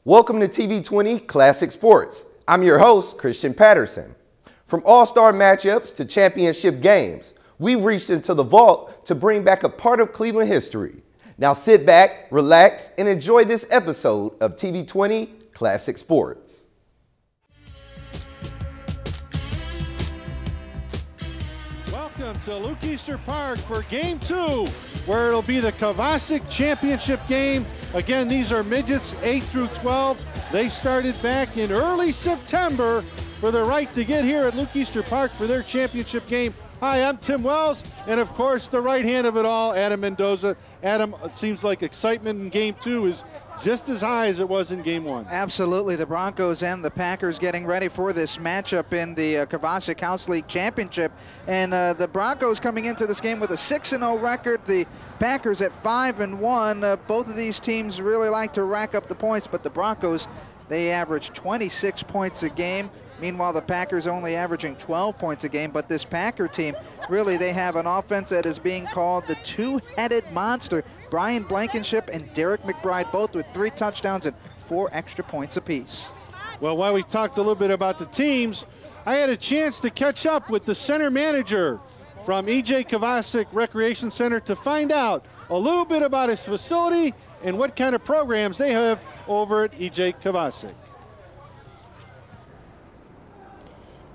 Welcome to TV20 Classic Sports. I'm your host, Christian Patterson. From all-star matchups to championship games, we've reached into the vault to bring back a part of Cleveland history. Now sit back, relax, and enjoy this episode of TV20 Classic Sports. Welcome to Luke Easter Park for Game 2, where it'll be the Kovacic Championship game. Again, these are midgets 8 through 12. They started back in early September for the right to get here at Luke Easter Park for their championship game. Hi, I'm Tim Wells, and of course, the right hand of it all, Adam Mendoza. Adam, it seems like excitement in Game 2 is just as high as it was in Game 1. Absolutely. The Broncos and the Packers getting ready for this matchup in the Kovacic House League Championship. And the Broncos coming into this game with a 6-0 record. The Packers at 5-1. Both of these teams really like to rack up the points, but the Broncos, they average 26 points a game. Meanwhile, the Packers only averaging 12 points a game, but this Packer team, really, they have an offense that is being called the two-headed monster. Brian Blankenship and Derek McBride, both with 3 touchdowns and 4 extra points apiece. Well, while we talked a little bit about the teams, I had a chance to catch up with the center manager from E.J. Kovacic Recreation Center to find out a little bit about his facility and what kind of programs they have over at E.J. Kovacic.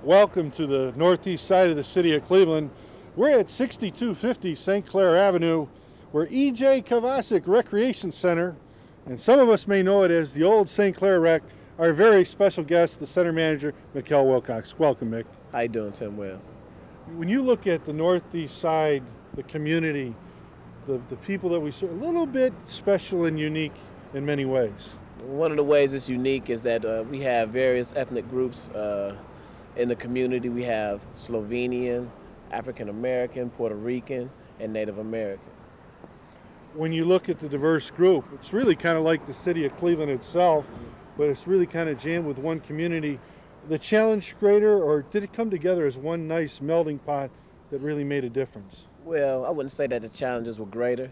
Welcome to the northeast side of the city of Cleveland. We're at 6250 St. Clair Avenue, where E.J. Kovacic Recreation Center, and some of us may know it as the old St. Clair Rec, our very special guest, the center manager, Mikkel Wilcox. Welcome, Mick. How you doing, Tim Wells? When you look at the northeast side, the community, the people that we serve, a little bit special and unique in many ways. One of the ways it's unique is that we have various ethnic groups in the community. We have Slovenian, African American, Puerto Rican, and Native American. When you look at the diverse group, it's really kind of like the city of Cleveland itself, but it's really kind of jammed with one community. The challenge greater, or did it come together as one nice melding pot that really made a difference? Well, I wouldn't say that the challenges were greater.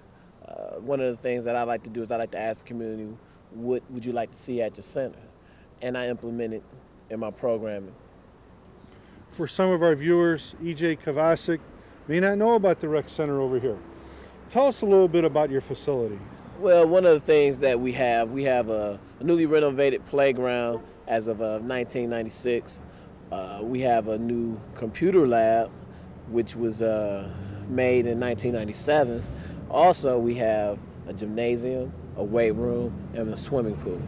One of the things that I like to do is I like to ask the community, what would you like to see at your center? And I implement it in my programming. For some of our viewers, E.J. Kovacic may not know about the rec center over here. Tell us a little bit about your facility. Well, one of the things that we have a newly renovated playground as of 1996. We have a new computer lab, which was made in 1997. Also, we have a gymnasium, a weight room, and a swimming pool.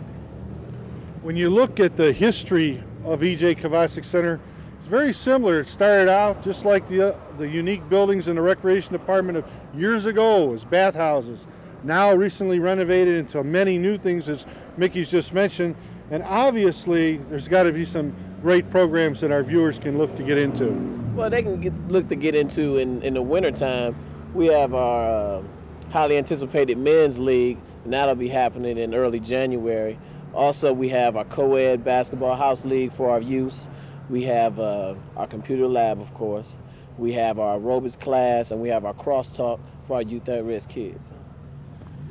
When you look at the history of E.J. Kovacic Center, it's very similar. It started out just like the unique buildings in the recreation department of years ago as bathhouses. Now recently renovated into many new things, as Mickey's just mentioned. And obviously, there's got to be some great programs that our viewers can look to get into. Well, they can look to get into in the wintertime. We have our highly anticipated men's league, and that'll be happening in early January. Also, we have our co-ed basketball house league for our youth. We have our computer lab, of course. We have our aerobics class, and we have our crosstalk for our youth at-risk kids.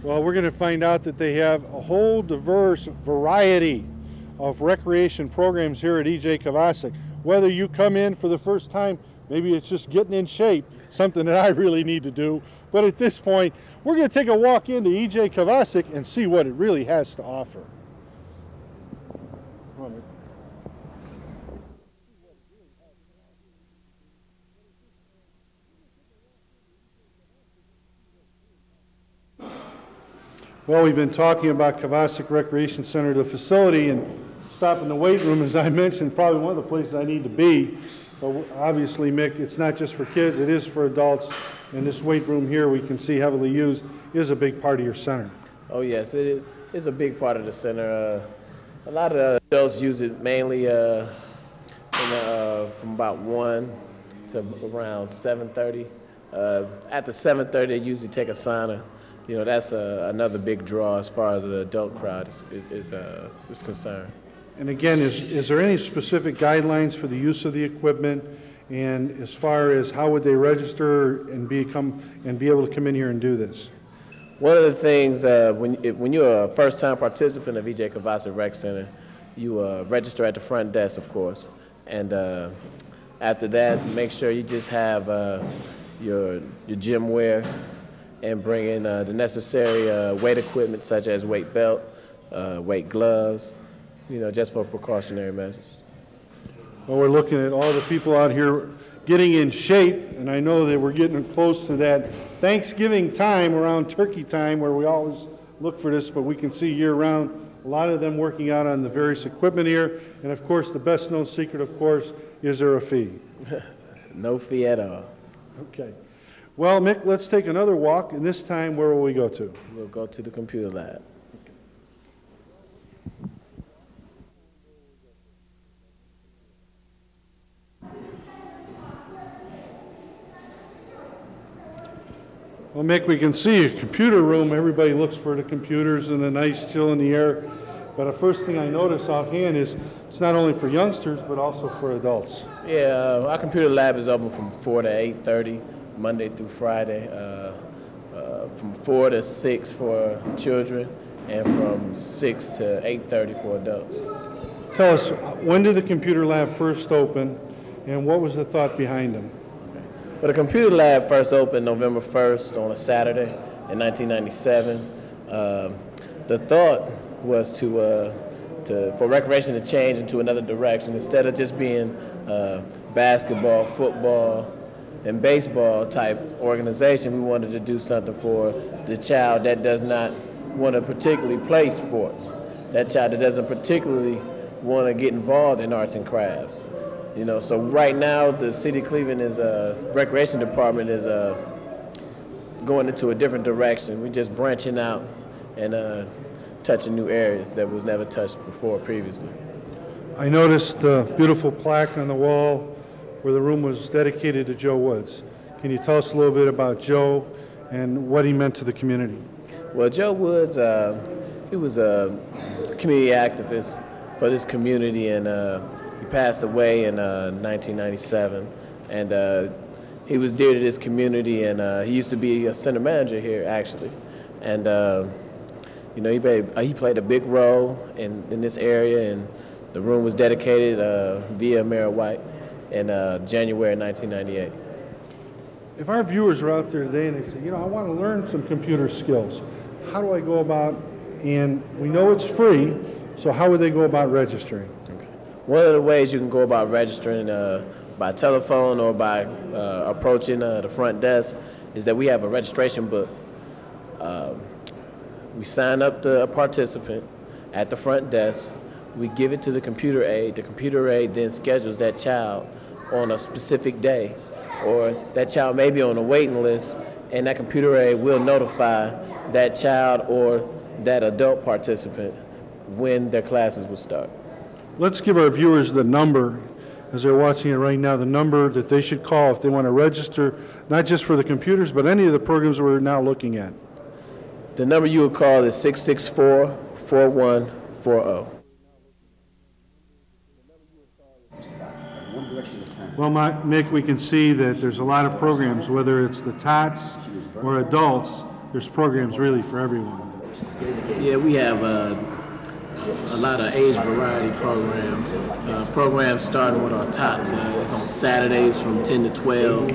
Well, we're going to find out that they have a whole diverse variety of recreation programs here at E.J. Kovacic. Whether you come in for the first time, maybe it's just getting in shape, something that I really need to do. But at this point, we're going to take a walk into E.J. Kovacic and see what it really has to offer. Well, we've been talking about Kovacic Recreation Center, the facility, and stopping the weight room, as I mentioned, probably one of the places I need to be. But obviously, Mick, it's not just for kids, it is for adults. And this weight room here, we can see heavily used, is a big part of your center. Oh, yes, it is. It's a big part of the center. A lot of adults use it mainly from about 1 to around 7:30. After 7:30, they usually take a sauna. You know, that's another big draw as far as the adult crowd is concerned. And again, is there any specific guidelines for the use of the equipment, and as far as how would they register and be able to come in here and do this? One of the things, when you're a first-time participant of EJ Kovacic Rec Center, you register at the front desk, of course. And after that, make sure you just have your gym wear and bring in the necessary weight equipment such as weight belt, weight gloves, just for precautionary measures. Well, we're looking at all the people out here getting in shape, and I know that we're getting close to that Thanksgiving time, around turkey time, where we always look for this, but we can see year-round a lot of them working out on the various equipment here. And of course, the best-known secret, of course, is there a fee? No fee at all. Okay. Well, Mick, let's take another walk, and this time, where will we go to? We'll go to the computer lab. Well, Mick, we can see a computer room. Everybody looks for the computers and a nice chill in the air. But the first thing I notice offhand is it's not only for youngsters, but also for adults. Yeah, our computer lab is open from 4 to 8:30, Monday through Friday, from 4 to 6 for children, and from 6 to 8:30 for adults. Tell us, when did the computer lab first open, and what was the thought behind them? Well, the computer lab first opened November 1st on a Saturday in 1997. The thought was for recreation to change into another direction. Instead of just being basketball, football, and baseball type organization, we wanted to do something for the child that does not want to particularly play sports, that child that doesn't particularly want to get involved in arts and crafts. So right now the City of Cleveland recreation department is going into a different direction. We're just branching out and touching new areas that was never touched before previously. I noticed the beautiful plaque on the wall where the room was dedicated to Joe Woods. Can you tell us a little bit about Joe and what he meant to the community? Well, Joe Woods, he was a community activist for this community, and he passed away in 1997, and he was dear to this community, and he used to be a center manager here, actually. And he played a big role in this area, and the room was dedicated via Mayor White in January 1998. If our viewers are out there today and they say, I want to learn some computer skills, how do I go about, and we know it's free, so how would they go about registering? Okay. One of the ways you can go about registering by telephone or by approaching the front desk is that we have a registration book. We sign up the participant at the front desk. We give it to the computer aide. The computer aide then schedules that child on a specific day, or that child may be on a waiting list, and that computer aide will notify that child or that adult participant when their classes will start. Let's give our viewers the number, as they're watching it right now, the number that they should call if they want to register, not just for the computers, but any of the programs we're now looking at. The number you would call is 664-4140. Well, Mick, we can see that there's a lot of programs, whether it's the tots or adults, there's programs really for everyone. Yeah, we have a lot of age variety programs. Programs starting with our tots. It's on Saturdays from 10 to 12.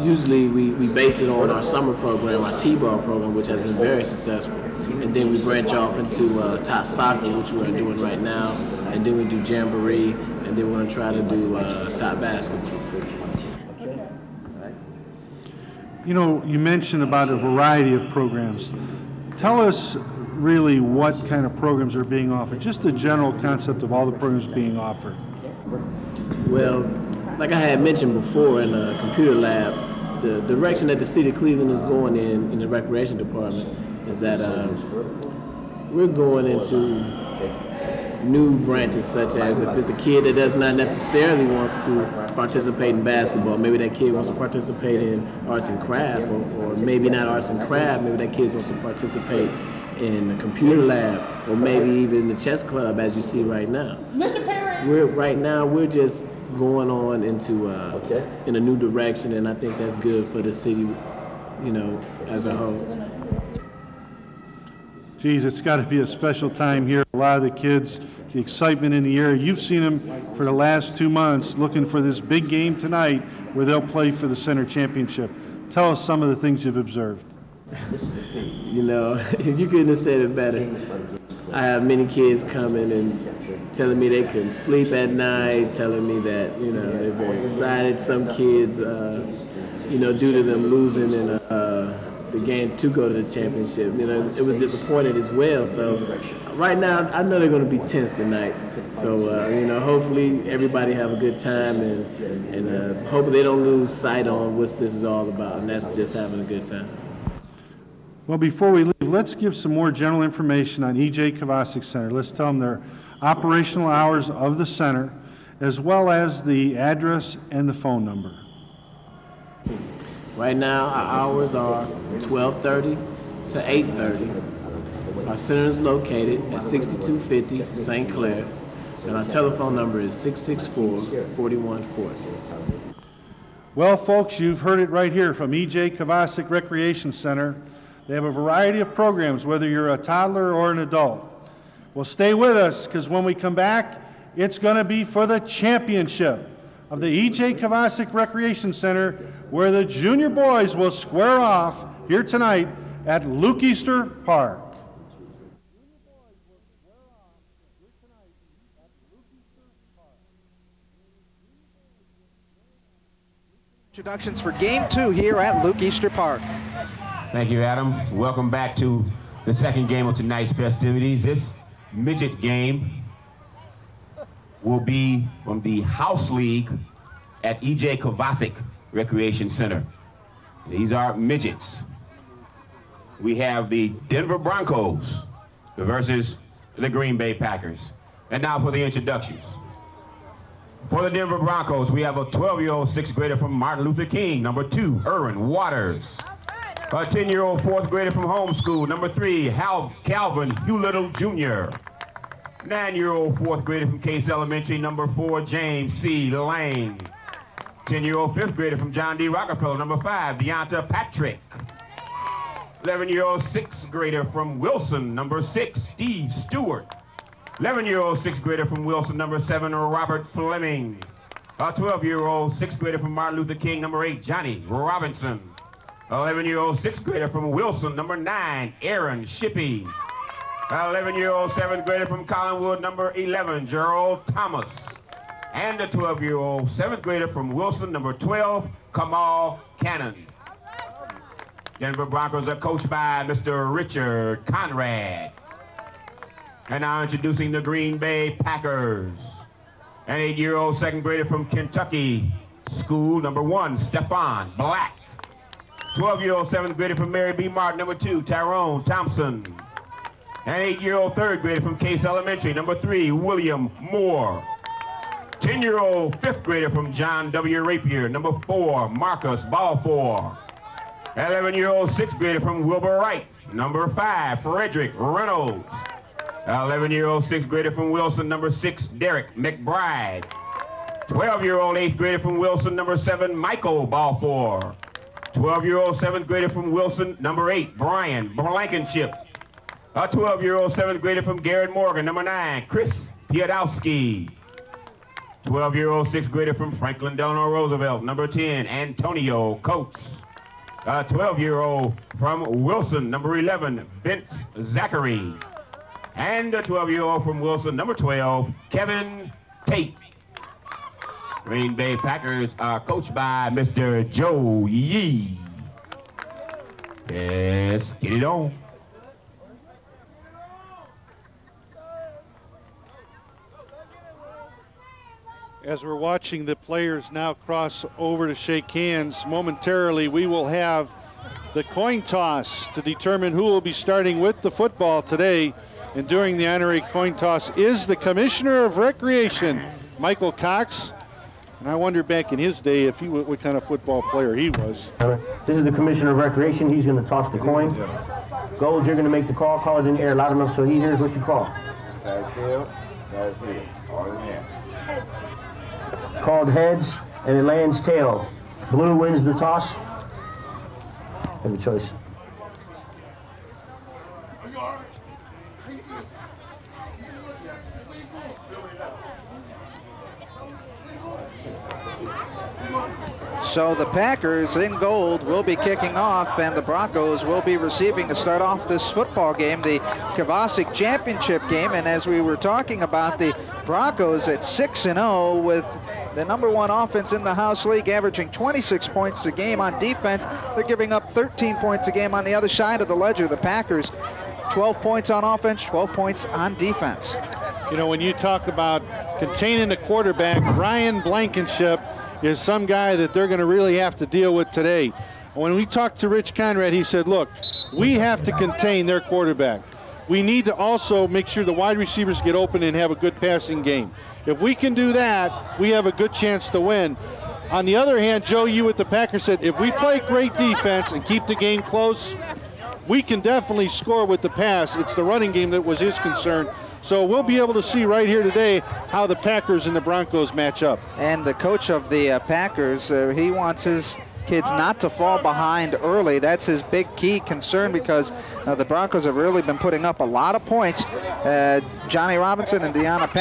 Usually we base it on our summer program, our T-ball program, which has been very successful. And then we branch off into tot soccer, which we're doing right now. And then we do jamboree, and then we're going to try to do tot basketball. You mentioned about a variety of programs. Tell us really what kind of programs are being offered, just the general concept of all the programs being offered. Well, like I had mentioned before in the computer lab, the direction that the City of Cleveland is going in the recreation department is that we're going into new branches, such as if it's a kid that does not necessarily wants to participate in basketball, maybe that kid wants to participate in arts and craft, or maybe not arts and craft, maybe that kid wants to participate in the computer lab, or maybe even the chess club, as you see right now. Mr. Perry. We're just going on into in a new direction, and I think that's good for the city, as a whole. Geez, it's got to be a special time here. A lot of the kids, the excitement in the air. You've seen them for the last 2 months looking for this big game tonight where they'll play for the Center Championship. Tell us some of the things you've observed. You know, you couldn't have said it better. I have many kids coming and telling me they couldn't sleep at night, telling me that, you know, they're very excited. Some kids, you know, due to them losing in the game to go to the championship, you know, it was disappointing as well. So right now, I know they're going to be tense tonight. So, you know, hopefully everybody have a good time and hopefully they don't lose sight on what this is all about, and that's just having a good time. Well, before we leave, let's give some more general information on E.J. Kovacic Center. Let's tell them their operational hours of the center, as well as the address and the phone number. Right now, our hours are 12:30 to 8:30. Our center is located at 6250 St. Clair, and our telephone number is 664-4140. Well, folks, you've heard it right here from E.J. Kovacic Recreation Center. They have a variety of programs, whether you're a toddler or an adult. Well, stay with us, because when we come back, it's going to be for the championship of the E.J. Kovacic Recreation Center, where the junior boys will square off here tonight at Luke Easter Park. Introductions for Game 2 here at Luke Easter Park. Thank you, Adam. Welcome back to the second game of tonight's festivities. This midget game will be from the House League at E.J. Kovacic Recreation Center. These are midgets. We have the Denver Broncos versus the Green Bay Packers. And now for the introductions. For the Denver Broncos, we have a 12-year-old sixth grader from Martin Luther King, number 2, Erwin Waters. A 10-year-old fourth grader from homeschool, number 3, Calvin Hughlittle Jr. 9-year-old fourth grader from Case Elementary, number 4, James C. Lang. 10-year-old fifth grader from John D. Rockefeller, number 5, Deonta Patrick. 11-year-old sixth grader from Wilson, number 6, Steve Stewart. 11-year-old sixth grader from Wilson, number 7, Robert Fleming. A 12-year-old sixth grader from Martin Luther King, number 8, Johnny Robinson. 11-year-old sixth grader from Wilson, number 9, Aaron Shippey. 11-year-old seventh grader from Collinwood, number 11, Gerald Thomas. And a 12-year-old seventh grader from Wilson, number 12, Kamal Cannon. Denver Broncos are coached by Mr. Richard Conrad. And now introducing the Green Bay Packers. An 8-year-old second grader from Kentucky School, number 1, Stephon Black. 12-year-old seventh grader from Mary B. Martin, number 2, Tyrone Thompson. An 8-year-old third grader from Case Elementary, number 3, William Moore. 10-year-old fifth grader from John W. Rapier, number 4, Marcus Balfour. 11-year-old sixth grader from Wilbur Wright, number 5, Frederick Reynolds. 11-year-old sixth grader from Wilson, number 6, Derek McBride. 12-year-old eighth grader from Wilson, number 7, Michael Balfour. 12-year-old seventh grader from Wilson, number 8, Brian Blankenship. A 12-year-old seventh grader from Garrett Morgan, number 9, Chris Piadowski. 12-year-old sixth grader from Franklin Delano Roosevelt, number 10, Antonio Coates. A 12-year-old from Wilson, number 11, Vince Zachary. And a 12-year-old from Wilson, number 12, Kevin Tate. Green Bay Packers are coached by Mr. Joe Yee. Yes, get it on. As we're watching the players now cross over to shake hands, momentarily we will have the coin toss to determine who will be starting with the football today. And during the honorary coin toss is the Commissioner of Recreation, Michael Cox. And I wonder back in his day if what kind of football player he was. This is the Commissioner of Recreation. He's going to toss the coin. Gold, you're going to make the call. Call it in the air loud enough so he hears what you call. Side field, all in there. Heads. Called heads, and it lands tail. Blue wins the toss. Have a choice. So the Packers in gold will be kicking off, and the Broncos will be receiving to start off this football game, the Kovacic Championship game. And as we were talking about, the Broncos at 6-0 with the #1 offense in the house league, averaging 26 points a game on defense. They're giving up 13 points a game on the other side of the ledger. The Packers, 12 points on offense, 12 points on defense. You know, when you talk about containing the quarterback, Brian Blankenship is some guy that they're going to really have to deal with today. When we talked to Rich Conrad, he said, look, we have to contain their quarterback. We need to also make sure the wide receivers get open and have a good passing game. If we can do that, we have a good chance to win. On the other hand, Joe, you with the Packers said, if we play great defense and keep the game close, we can definitely score with the pass. It's the running game that was his concern. So we'll be able to see right here today how the Packers and the Broncos match up. And the coach of the Packers, he wants his kids not to fall behind early. That's his big key concern, because the Broncos have really been putting up a lot of points. Johnny Robinson and Deonta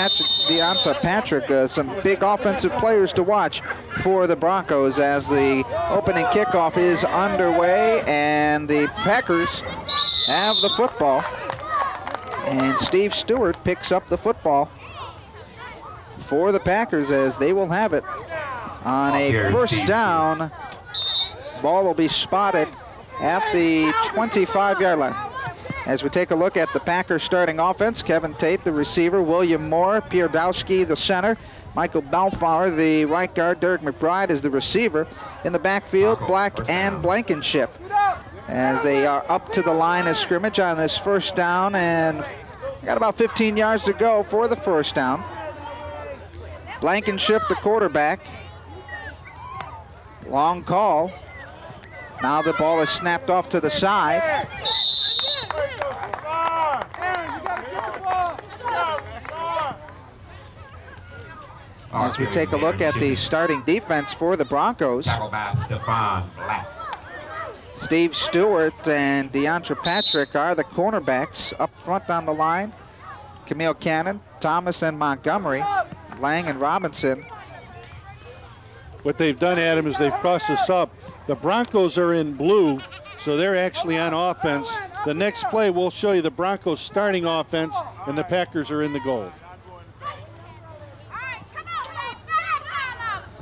Patrick, some big offensive players to watch for the Broncos as the opening kickoff is underway, and the Packers have the football. And Steve Stewart picks up the football for the Packers as they will have it on a first down. Ball will be spotted at the 25-yard line. As we take a look at the Packers starting offense, Kevin Tate, the receiver, William Moore, Pierdowski, the center, Michael Balfour, the right guard, Derek McBride is the receiver. In the backfield, Black and Blankenship, as they are up to the line of scrimmage on this first down, and got about 15 yards to go for the first down. Blankenship, the quarterback. Long call. Now the ball is snapped off to the side. As we take a look at the starting defense for the Broncos, Steve Stewart and Deonta Patrick are the cornerbacks. Up front on the line, Camille Cannon, Thomas and Montgomery, Lang and Robinson. What they've done, Adam, is they've crossed this up. The Broncos are in blue, so they're actually on offense. The next play will show you the Broncos starting offense, and the Packers are in the gold.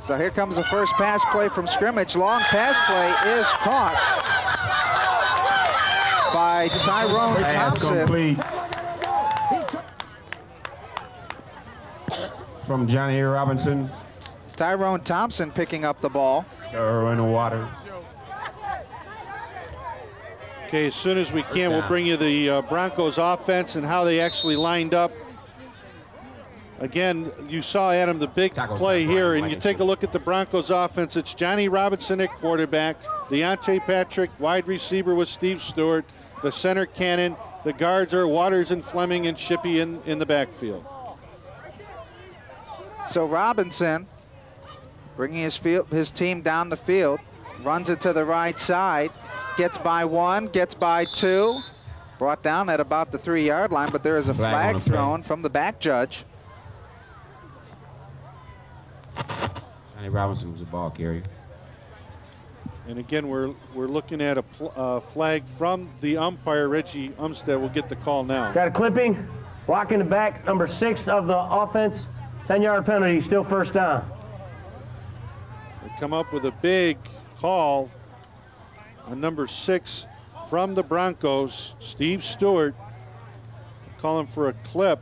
So here comes the first pass play from scrimmage. Long pass play is caught by Tyrone Thompson. From Johnny Robinson. Tyrone Thompson picking up the ball. In the water. Okay, as soon as we can, we'll bring you the Broncos offense and how they actually lined up. Again, you saw, Adam, the big play here, and you take a look at the Broncos offense. It's Johnny Robinson at quarterback, Deonta Patrick, wide receiver with Steve Stewart, the center Cannon, the guards are Waters and Fleming and Shippey in the backfield. So Robinson bringing his team down the field, runs it to the right side, gets by one, gets by two, brought down at about the 3-yard line, but there is a flag thrown from the back judge. Johnny Robinson was a ball carrier. And again, we're looking at a flag from the umpire. Reggie Umstead will get the call now. Got a clipping, blocking the back, number 6 of the offense. 10-yard penalty, still first down. They come up with a big call on number 6 from the Broncos, Steve Stewart, calling for a clip.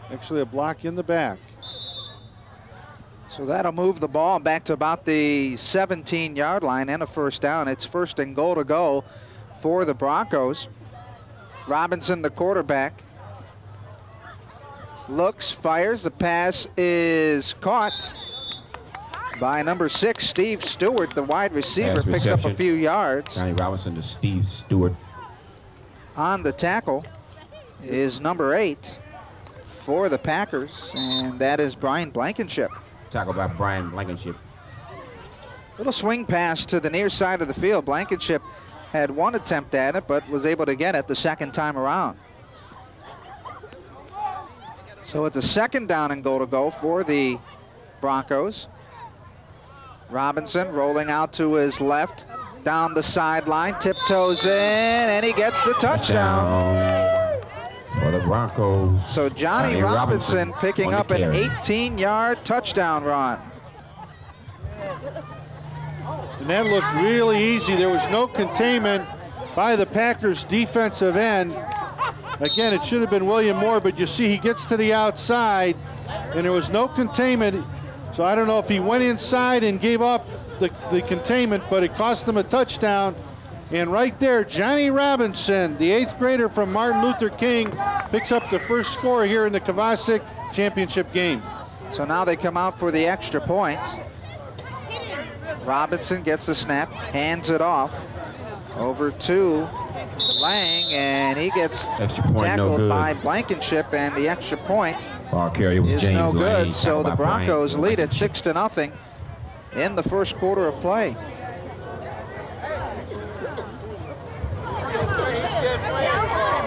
Actually, a block in the back. So that'll move the ball back to about the 17-yard line and a first down. It's first and goal to go for the Broncos. Robinson, the quarterback, looks, fires. The pass is caught by number 6, Steve Stewart, the wide receiver, picks up a few yards. Johnny Robinson to Steve Stewart. On the tackle is number 8 for the Packers, and that is Brian Blankenship. Tackle by Brian Blankenship. Little swing pass to the near side of the field. Blankenship had one attempt at it, but was able to get it the second time around. So it's a 2nd down and goal to go for the Broncos. Robinson rolling out to his left, down the sideline, tiptoes in, and he gets the touchdown. For the Broncos. So Johnny Robinson picking up an 18-yard touchdown run. And that looked really easy. There was no containment by the Packers defensive end. Again, it should have been William Moore, but you see he gets to the outside and there was no containment. So I don't know if he went inside and gave up the containment, but it cost him a touchdown. And right there, Johnny Robinson, the 8th grader from Martin Luther King, picks up the first score here in the Kovacic championship game. So now they come out for the extra point. Robinson gets the snap, hands it off over to Lang, and he gets tackled by Blankenship, and the extra point is no good. So the Broncos lead at 6-0 in the first quarter of play.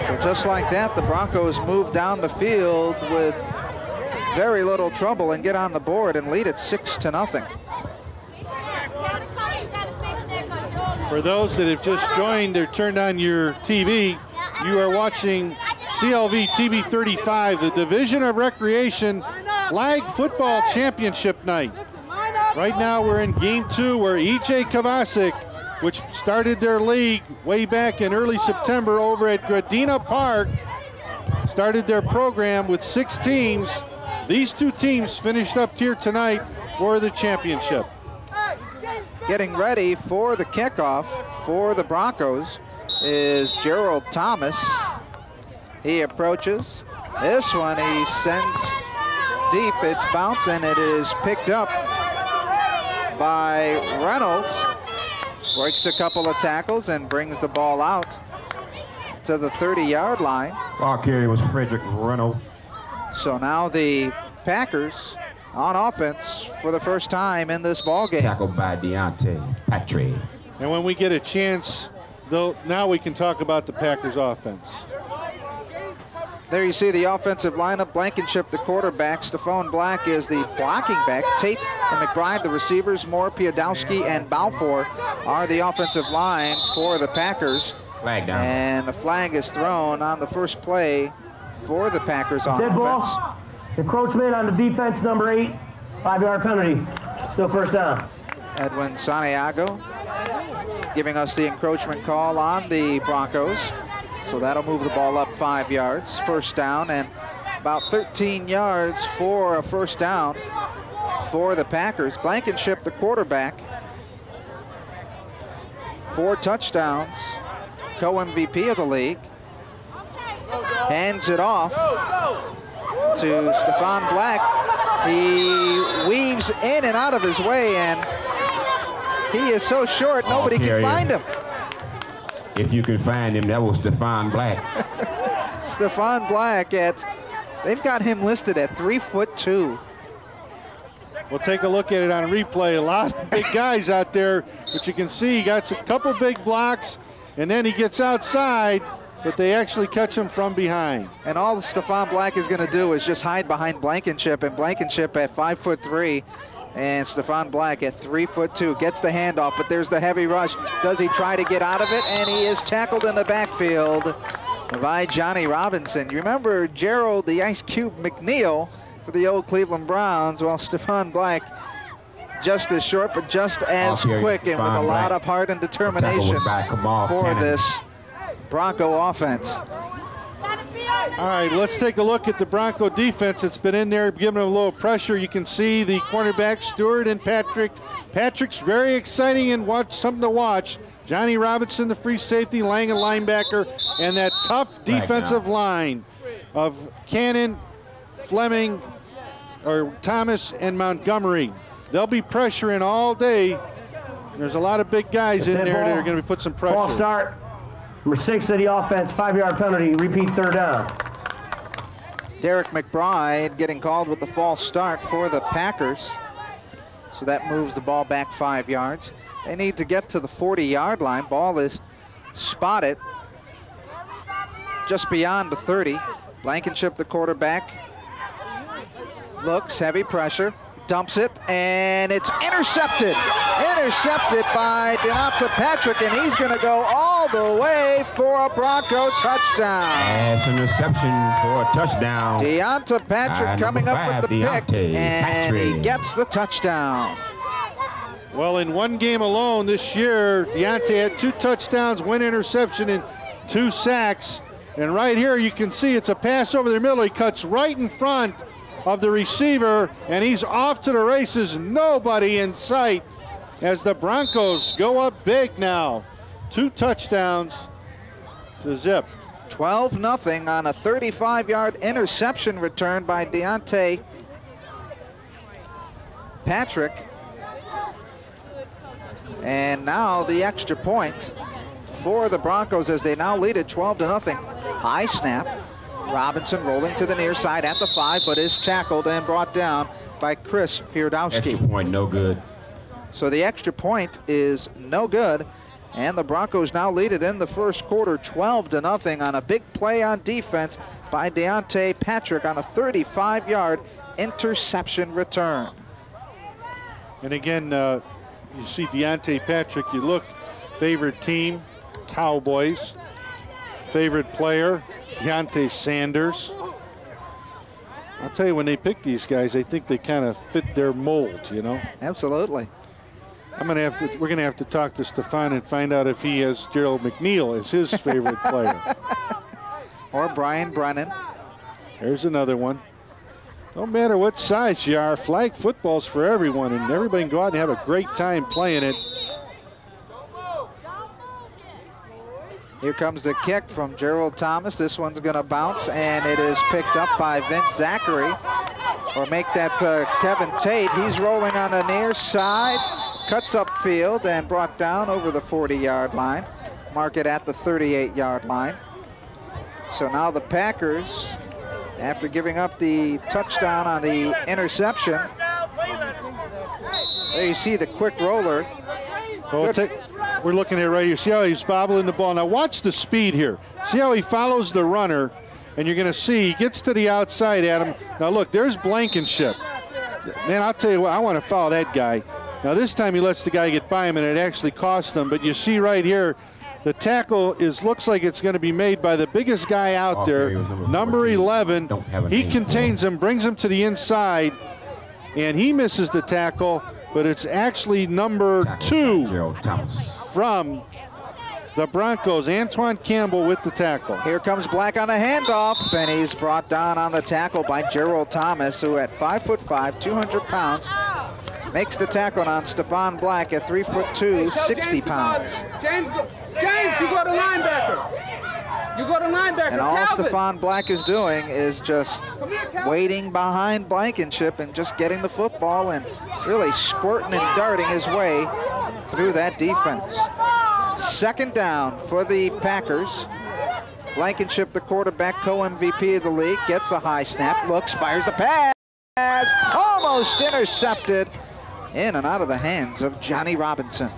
So just like that, the Broncos move down the field with very little trouble and get on the board and lead at 6-0. For those that have just joined or turned on your TV, you are watching CLV TV35, the Division of Recreation Flag Football Championship night. Right now we're in game 2 where EJ Kovacic, which started their league way back in early September over at Gradina Park, started their program with 6 teams. These 2 teams finished up here tonight for the championship. Getting ready for the kickoff for the Broncos is Gerald Thomas. He approaches. This one he sends deep. It's bounced and it is picked up by Reynolds. Breaks a couple of tackles and brings the ball out to the 30-yard line. Ball carrier was Frederick Reynolds. So now the Packers on offense for the first time in this ball game. Tackled by Deontay Patrick. And when we get a chance, though, now we can talk about the Packers offense. There you see the offensive lineup. Blankenship, the quarterback. Stephon Black is the blocking back. Tate and McBride, the receivers. Moore, Piodowski, and Balfour are the offensive line for the Packers. Flag down. And the flag is thrown on the first play for the Packers on offense. Ball. Encroachment on the defense, number 8. 5-yard penalty. Still first down. Edwin Santiago giving us the encroachment call on the Broncos. So that'll move the ball up 5 yards. First down, and about 13 yards for a first down for the Packers. Blankenship, the quarterback. 4 touchdowns. Co-MVP of the league. Hands it off to Stephon Black. He weaves in and out of his way, and he is so short nobody can find him. If you can find him, that was Stephon Black. Stephon Black they've got him listed at 3'2". We'll take a look at it on replay. A lot of big guys out there, but you can see he got a couple big blocks, and then he gets outside, but they actually catch him from behind. And all Stephon Black is going to do is just hide behind Blankenship, and Blankenship at 5'3", and Stephon Black at 3'2", gets the handoff, but there's the heavy rush. Does he try to get out of it? And he is tackled in the backfield by Johnny Robinson. You remember Gerald the Ice Cube McNeil for the old Cleveland Browns? Well, Stephon Black just as short, but just as quick, and with a lot of heart and determination for this Bronco offense. All right, let's take a look at the Bronco defense. It's been in there giving them a little pressure. You can see the cornerback, Stewart and Patrick. Patrick's very exciting and something to watch. Johnny Robinson, the free safety, Lang, a linebacker, and that tough defensive line of Cannon, Fleming, or Thomas, and Montgomery. They'll be pressuring all day. There's a lot of big guys in there that are going to put some pressure. False start. Number 6 of the offense, 5-yard penalty, repeat third down. Derek McBride getting called with the false start for the Packers. So that moves the ball back 5 yards. They need to get to the 40-yard line. Ball is spotted just beyond the 30. Blankenship, the quarterback. Looks, heavy pressure, dumps it, and it's intercepted. Intercepted by Deonta Patrick, and he's going to go all the way for a Bronco touchdown. That's an interception for a touchdown. Deonta Patrick coming up with the pick, and he gets the touchdown. Well, in one game alone this year, Deonta had 2 touchdowns, 1 interception, and 2 sacks. And right here you can see it's a pass over the middle. He cuts right in front of the receiver, and he's off to the races. Nobody in sight as the Broncos go up big now. 2 touchdowns to zip. 12-0 on a 35-yard interception return by Deonta Patrick. And now the extra point for the Broncos as they now lead it 12-0. High snap. Robinson rolling to the near side at the 5, but is tackled and brought down by Chris Pierdowski. Extra point, no good. So the extra point is no good, and the Broncos now lead it in the first quarter 12-0 on a big play on defense by Deonta Patrick on a 35-yard interception return. And again, you see Deonta Patrick, you look, favorite team, Cowboys. Favorite player, Deontay Sanders. I'll tell you, when they pick these guys, I think they kind of fit their mold, you know? Absolutely. We're gonna have to talk to Stefan and find out if he has Gerald McNeil as his favorite player. Or Brian Brennan. There's another one. No matter what size you are, flag football's for everyone, and everybody can go out and have a great time playing it. Here comes the kick from Gerald Thomas. This one's going to bounce, and it is picked up by Vince Zachary. Or make that Kevin Tate. He's rolling on the near side, cuts upfield, and brought down over the 40-yard line. Mark it at the 38-yard line. So now the Packers, after giving up the touchdown on the interception, there you see the quick roller. Well, we're looking at it right here. See how he's bobbling the ball. Now watch the speed here. See how he follows the runner, and you're going to see he gets to the outside, Adam. Now look, there's Blankenship. Man, I'll tell you what, I want to foul that guy. Now this time he lets the guy get by him, and it actually cost him. But you see right here, the tackle looks like it's going to be made by the biggest guy out there, number 11. He contains him, brings him to the inside, and he misses the tackle, but it's actually number 2 from the Broncos, Antoine Campbell with the tackle. Here comes Black on a handoff, and he's brought down on the tackle by Gerald Thomas, who at 5'5", 200 pounds, makes the tackle on Stephon Black at 3'2", 60 pounds. James, you go to linebacker. You go to linebacker. And all Calvin. Stephon Black is doing is just waiting behind Blankenship and just getting the football and really squirting and darting his way through that defense. Second down for the Packers. Blankenship, the quarterback, co-MVP of the league, gets a high snap, looks, fires the pass, almost intercepted, in and out of the hands of Johnny Robinson.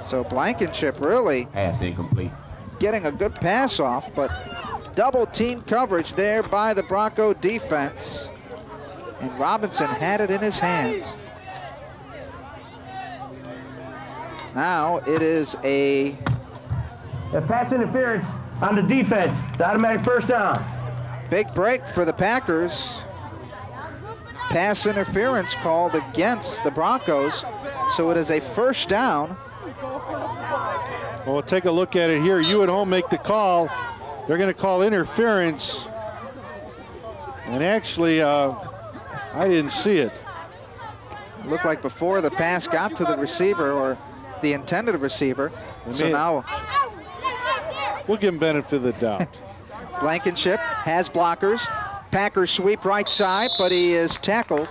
So Blankenship really pass incomplete, getting a good pass off, but double team coverage there by the Bronco defense, and Robinson had it in his hands. Now it is a pass interference on the defense. It's automatic first down. Big break for the Packers. Pass interference called against the Broncos, so it is a first down. Well, we'll take a look at it here. You at home make the call. They're going to call interference. And actually, I didn't see it. It looked like before the pass got to the receiver, or the intended receiver. So now we'll give him benefit of the doubt. Blankenship has blockers. Packers sweep right side, but he is tackled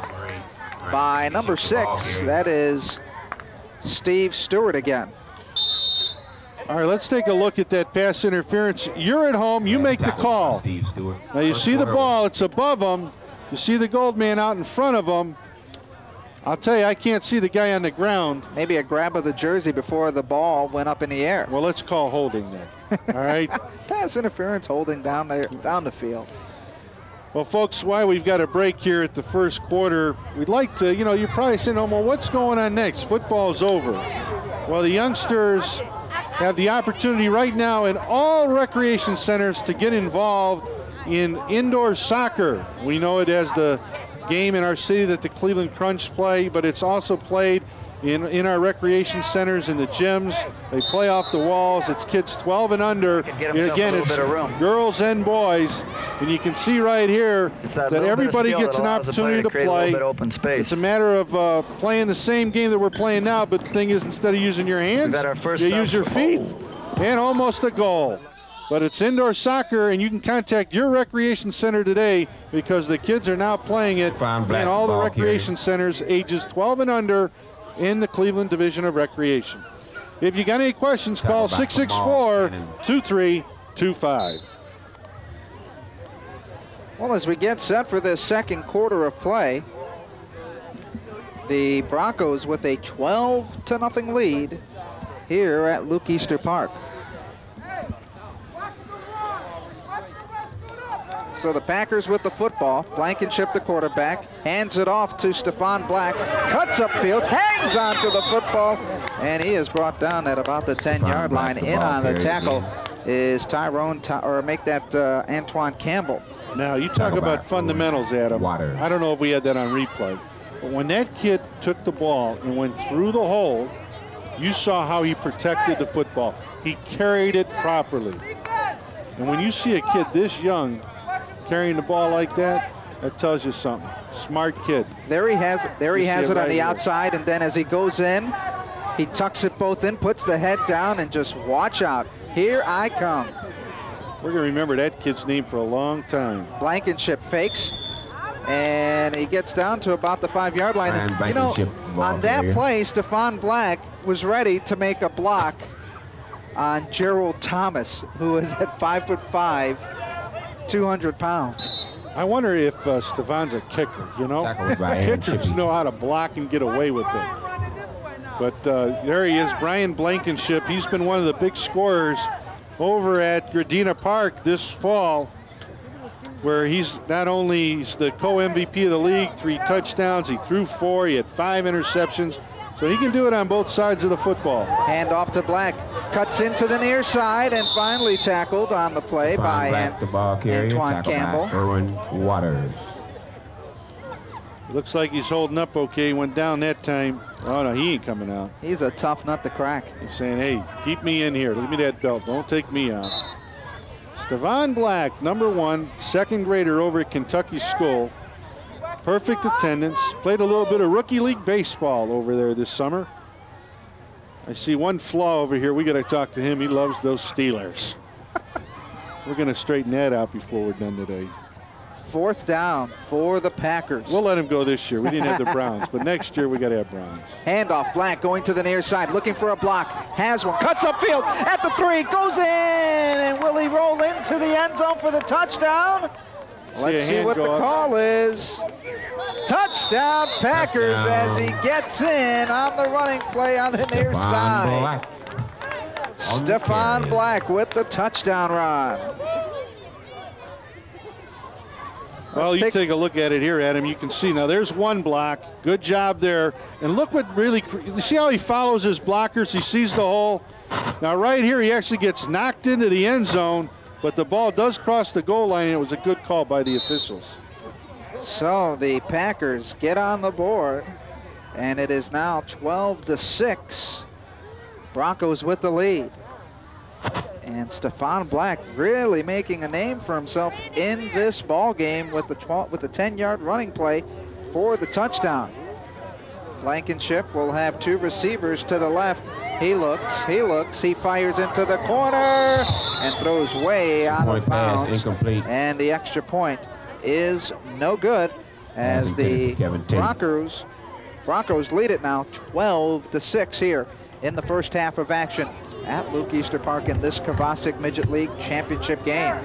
by number 6. That is Steve Stewart again. All right, let's take a look at that pass interference. You're at home, you make the call. Now you see the ball, it's above him. You see the gold man out in front of him. I'll tell you, I can't see the guy on the ground. Maybe a grab of the jersey before the ball went up in the air. Well, let's call holding then. All right. Pass interference, holding down the field. Well, folks, while we've got a break here at the first quarter, we'd like to, you're probably saying, well, what's going on next? Football's over. Well, the youngsters have the opportunity right now in all recreation centers to get involved in indoor soccer. We know it as the game in our city that the Cleveland Crunch play, but it's also played in our recreation centers, in the gyms. They play off the walls. It's kids 12 and under. Again, it's girls and boys. And you can see right here that everybody gets an opportunity to play. It's a matter of playing the same game that we're playing now, but the thing is, instead of using your hands, you use your feet. And almost a goal. But it's indoor soccer, and you can contact your recreation center today because the kids are now playing it in all the recreation centers, ages 12 and under, in the Cleveland Division of Recreation. If you got any questions, call 664-2325. Well, as we get set for this second quarter of play, the Broncos with a 12-0 lead here at Luke Easter Park. So the Packers with the football. Blankenship, the quarterback, hands it off to Stefan Black. Cuts upfield, hangs onto the football, and he is brought down at about the 10-yard line. In on the tackle is Antoine Campbell. Now, you talk about fundamentals, Adam. I don't know if we had that on replay, but when that kid took the ball and went through the hole, you saw how he protected the football. He carried it properly. And when you see a kid this young carrying the ball like that, that tells you something. Smart kid. There he has it on the outside, and then as he goes in, he tucks it both in, puts the head down, and just watch out. Here I come. We're going to remember that kid's name for a long time. Blankenship fakes, and he gets down to about the 5-yard line. You know, on that play, Stefan Black was ready to make a block on Gerald Thomas, who is at 5'5", 200 pounds. I wonder if Stefan's a kicker, you know? Kickers know how to block and get away with it. But there he is, Brian Blankenship. He's been one of the big scorers over at Gradina Park this fall, where he's not only the co-MVP of the league, 3 touchdowns, he threw 4, he had 5 interceptions. So he can do it on both sides of the football. Hand off to Black, cuts into the near side, and finally tackled on the play by Antoine Campbell. Erwin Waters. Looks like he's holding up okay. Went down that time. Oh, no, he ain't coming out. He's a tough nut to crack. He's saying, hey, keep me in here. Give me that belt. Don't take me out. Stefan Black, number 1, second grader over at Kentucky School. Perfect attendance. Played a little bit of rookie league baseball over there this summer. I see one flaw over here. We got to talk to him. He loves those Steelers. We're going to straighten that out before we're done today. 4th down for the Packers. We'll let him go this year. We didn't have the Browns, but next year we got to have Browns. Handoff, Black going to the near side, looking for a block. Has one, cuts upfield at the 3, goes in, and will he roll into the end zone for the touchdown? Let's see what the call is. Touchdown Packers as he gets in on the running play on the near side. Stefan Black with the touchdown run. Well, you take a look at it here, Adam. You can see now there's one block. Good job there. And look what really, you see how he follows his blockers? He sees the hole. Now right here, he actually gets knocked into the end zone, but the ball does cross the goal line, and it was a good call by the officials. So the Packers get on the board, and it is now 12-6. Broncos with the lead. And Stefan Black really making a name for himself in this ball game with the 10-yard running play for the touchdown. Blankenship will have 2 receivers to the left. He looks, he fires into the corner and throws way out of bounds. And the extra point is no good as the Broncos lead it now 12-6 here in the first half of action at Luke Easter Park in this Kovacic Midget League Championship game.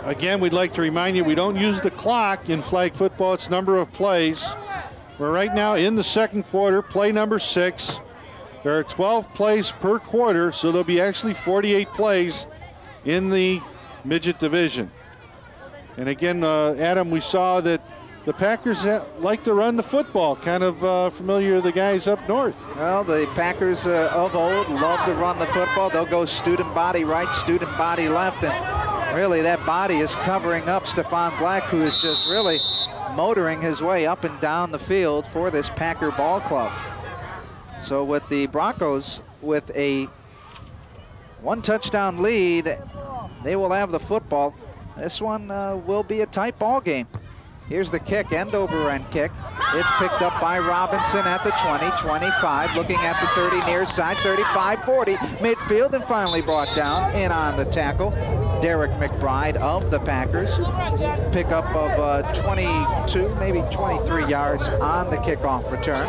Again, we'd like to remind you we don't use the clock in flag football. It's number of plays. We're right now in the second quarter, play number 6. There are 12 plays per quarter, so there'll be actually 48 plays in the midget division. And again, Adam, we saw that the Packers like to run the football, kind of familiar to the guys up north. Well, the Packers of old love to run the football. They'll go student body right, student body left, and really that body is covering up Stephon Black, who is just really motoring his way up and down the field for this Packer ball club. So with the Broncos with a 1-touchdown lead, they will have the football. This one will be a tight ball game. Here's the kick, end over end kick. It's picked up by Robinson at the 20, 25, looking at the 30 near side, 35, 40, midfield, and finally brought down in on the tackle. Derek McBride of the Packers. Pickup of 22, maybe 23 yards on the kickoff return.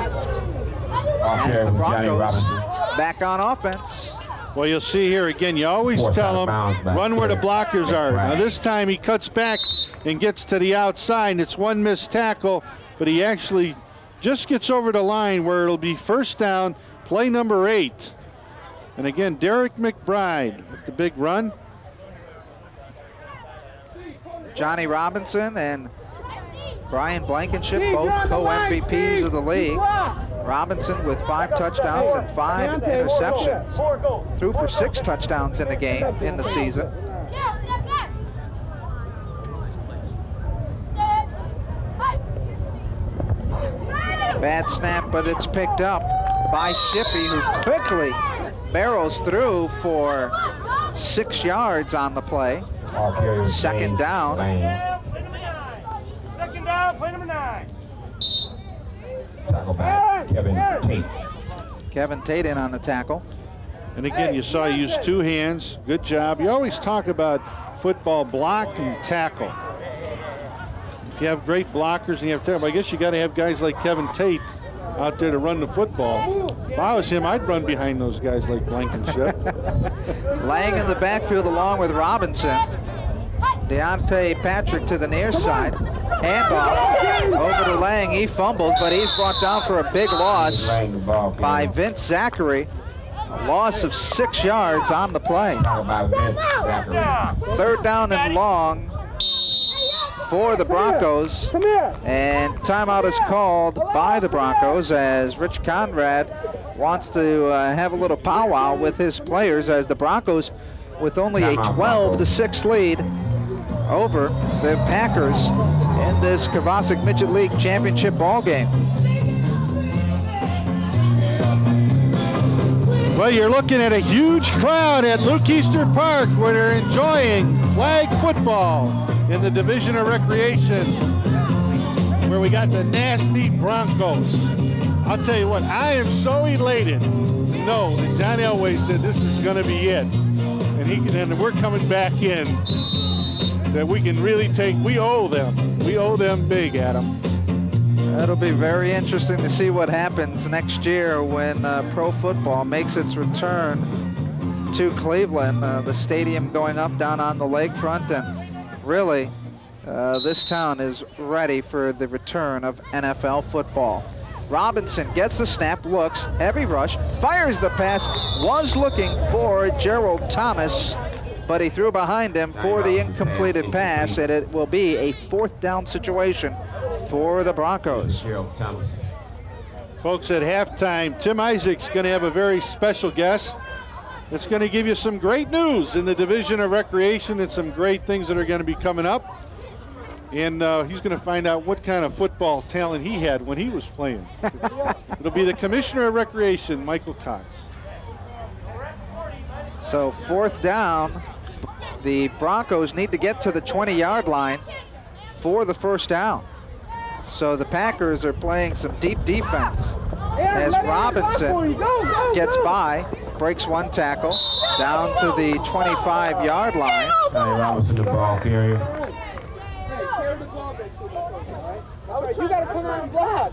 And the Broncos back on offense. Well, you'll see here again, you always tell them, run where the blockers are. Now this time he cuts back and gets to the outside, and it's one missed tackle, but he actually just gets over the line where it'll be first down, play number 8. And again, Derek McBride with the big run. Johnny Robinson and Brian Blankenship, both co-MVPs of the league. Robinson with 5 touchdowns and 5 interceptions. Threw for 6 touchdowns in the game, in the season. Bad snap, but it's picked up by Shippey, who quickly barrels through for 6 yards on the play. Second down. Second down, play number 9. Tackle back, Kevin Tate. Kevin Tate in on the tackle. And again, you saw he use 2 hands. Good job. You always talk about football block and tackle. If you have great blockers and you have tackle, I guess you got to have guys like Kevin Tate out there to run the football. If I was him, I'd run behind those guys like Blankenship. Lang in the backfield along with Robinson. Deontay Patrick to the near side. Handoff over to Lang. He fumbled, but he's brought down for a big loss by Vince Zachary. A loss of 6 yards on the play. Third down and long for the Broncos. And timeout is called by the Broncos as Rich Conrad wants to have a little powwow with his players, as the Broncos with only a 12-6 lead over the Packers in this Kovacic Midget League Championship ball game. Well, you're looking at a huge crowd at Luke Easter Park where they're enjoying flag football in the Division of Recreation, where we got the nasty Broncos. I'll tell you what, I am so elated to know that John Elway said this is going to be it. And we're coming back in, that we can really take, we owe them big, Adam. That'll be very interesting to see what happens next year when pro football makes its return to Cleveland. The stadium going up down on the lakefront, and really this town is ready for the return of NFL football. Robinson gets the snap, looks, heavy rush, fires the pass, was looking for Gerald Thomas, but he threw behind him for the incompleted pass, and it will be a 4th down situation for the Broncos. Folks, at halftime, Tim Isaac's going to have a very special guest that's going to give you some great news in the Division of Recreation and some great things that are going to be coming up. And he's going to find out what kind of football talent he had when he was playing. It'll be the Commissioner of Recreation, Michael Cox. So 4th down, the Broncos need to get to the 20-yard line for the 1st down. So the Packers are playing some deep defense as Robinson gets by, breaks 1 tackle, down to the 25-yard line. Robinson, the ball carrier. You gotta come out and block.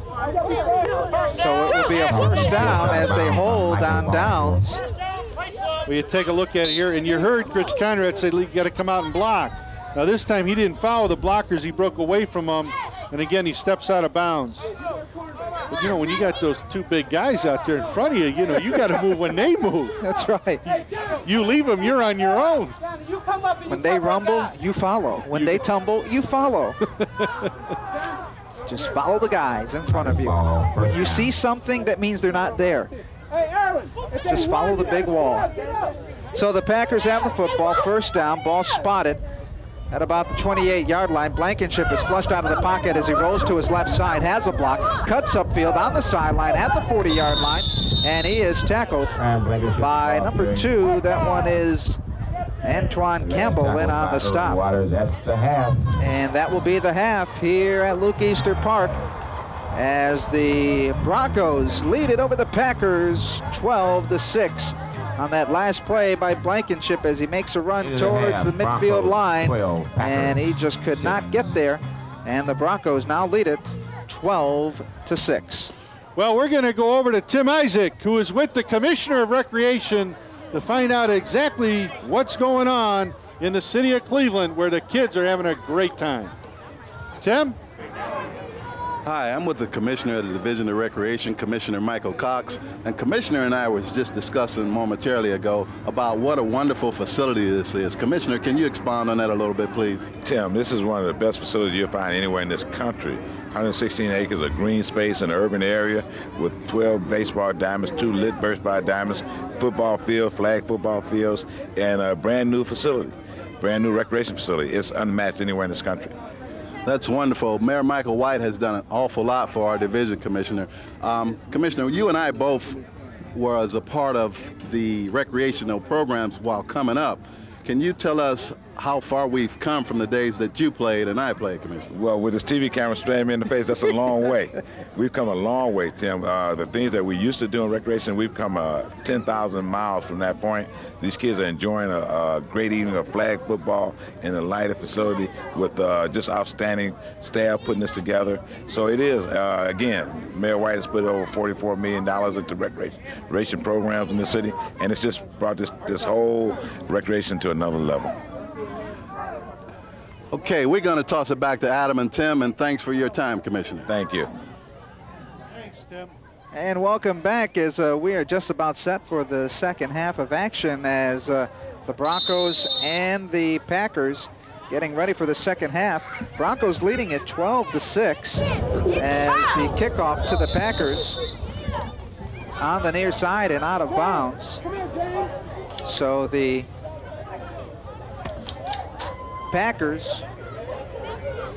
So it will be a 1st down as they hold on downs. Well, you take a look at it here, and you heard Rich Conrad say you got to come out and block. Now this time he didn't follow the blockers, he broke away from them, and again he steps out of bounds. But, you know, when you got those two big guys out there in front of you, you know, you got to move when they move. That's right. You leave them, you're on your own. When they rumble, you follow. When they tumble, you follow. Just follow the guys in front of you. When you see something, that means they're not there. Just follow the big wall. So the Packers have the football, first down, ball spotted at about the 28-yard line. Blankenship is flushed out of the pocket as he rolls to his left side, has a block, cuts upfield on the sideline at the 40-yard line, and he is tackled by number 2. That one is Antoine Campbell in on the stop. And that will be the half here at Luke Easter Park as the Broncos lead it over the Packers 12-6. On that last play by Blankenship as he makes a run towards the midfield line, and he just could not get there, and the Broncos now lead it 12-6. Well, we're going to go over to Tim Isaac, who is with the Commissioner of Recreation, to find out exactly what's going on in the city of Cleveland, where the kids are having a great time. Tim? Hi, I'm with the Commissioner of the Division of Recreation, Commissioner Michael Cox. And Commissioner and I was just discussing momentarily ago about what a wonderful facility this is. Commissioner, can you expound on that a little bit, please? Tim, this is one of the best facilities you'll find anywhere in this country. 116 acres of green space in an urban area with 12 baseball diamonds, 2 lit baseball diamonds, football field, flag football fields, and a brand new facility, brand new recreation facility. It's unmatched anywhere in this country. That's wonderful. Mayor Michael White has done an awful lot for our division, Commissioner. Commissioner, you and I both were as a part of the recreational programs while coming up. Can you tell us how far we've come from the days that you played and I played, Commissioner? Well, with this TV camera staring me in the face, that's a long way. We've come a long way, Tim. The things that we used to do in recreation, we've come 10,000 miles from that point. These kids are enjoying a great evening of flag football in a lighted facility with just outstanding staff putting this together. So it is, again, Mayor White has put over $44 million into recreation programs in the city, and it's just brought this whole recreation to another level. Okay, we're going to toss it back to Adam and Tim, and thanks for your time, Commissioner. Thank you. Thanks, Tim. And welcome back as we are just about set for the second half of action as the Broncos and the Packers getting ready for the second half. Broncos leading at 12-6 as the kickoff to the Packers on the near side and out of bounds. So the Packers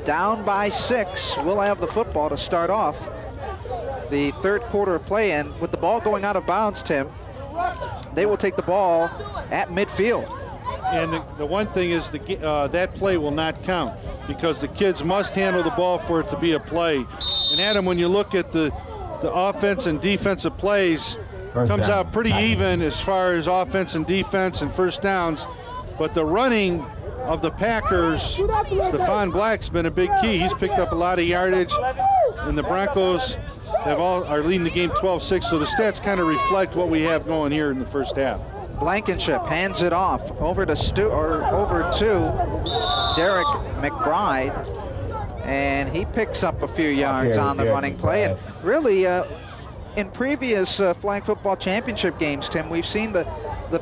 down by 6 will have the football to start off the third quarter of play, and with the ball going out of bounds, Tim, they will take the ball at midfield. And the one thing is that play will not count because the kids must handle the ball for it to be a play. And Adam, when you look at the offense and defensive plays, comes out pretty even as far as offense and defense and first downs, but the running of the Packers, Stephon Black's been a big key. He's picked up a lot of yardage, and the Broncos are leading the game 12-6, so the stats kind of reflect what we have going here in the first half. Blankenship hands it off over to Derek McBride, and he picks up a few yards on the running play. And really, in previous flag football championship games, Tim, we've seen the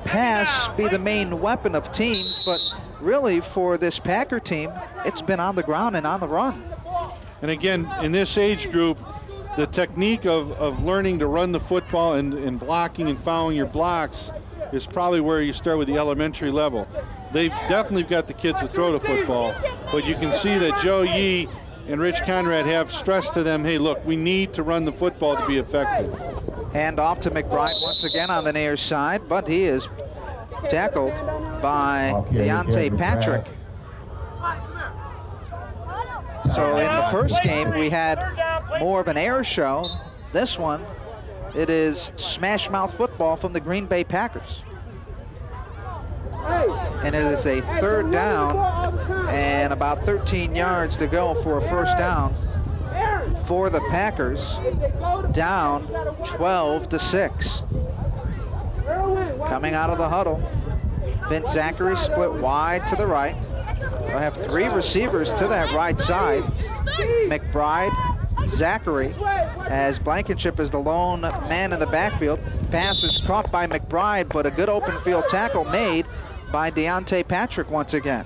pass be the main weapon of teams, but really for this Packer team, it's been on the ground and on the run. And again, in this age group, the technique of learning to run the football and blocking and following your blocks is probably where you start with the elementary level. They've definitely got the kids to throw the football, but you can see that Joe Yee and Rich Conrad have stressed to them, hey, look, we need to run the football to be effective. Hand off to McBride once again on the near side, but he is tackled by Deontay Patrick. So in the first game, we had more of an air show. This one, it is smash mouth football from the Green Bay Packers. And it is a third down and about 13 yards to go for a first down for the Packers, down 12-6. Coming out of the huddle, Vince Zachary split wide to the right. They'll have 3 receivers to that right side. McBride Zachary, as Blankenship is the lone man in the backfield. Pass is caught by McBride, but a good open field tackle made by Deontay Patrick once again.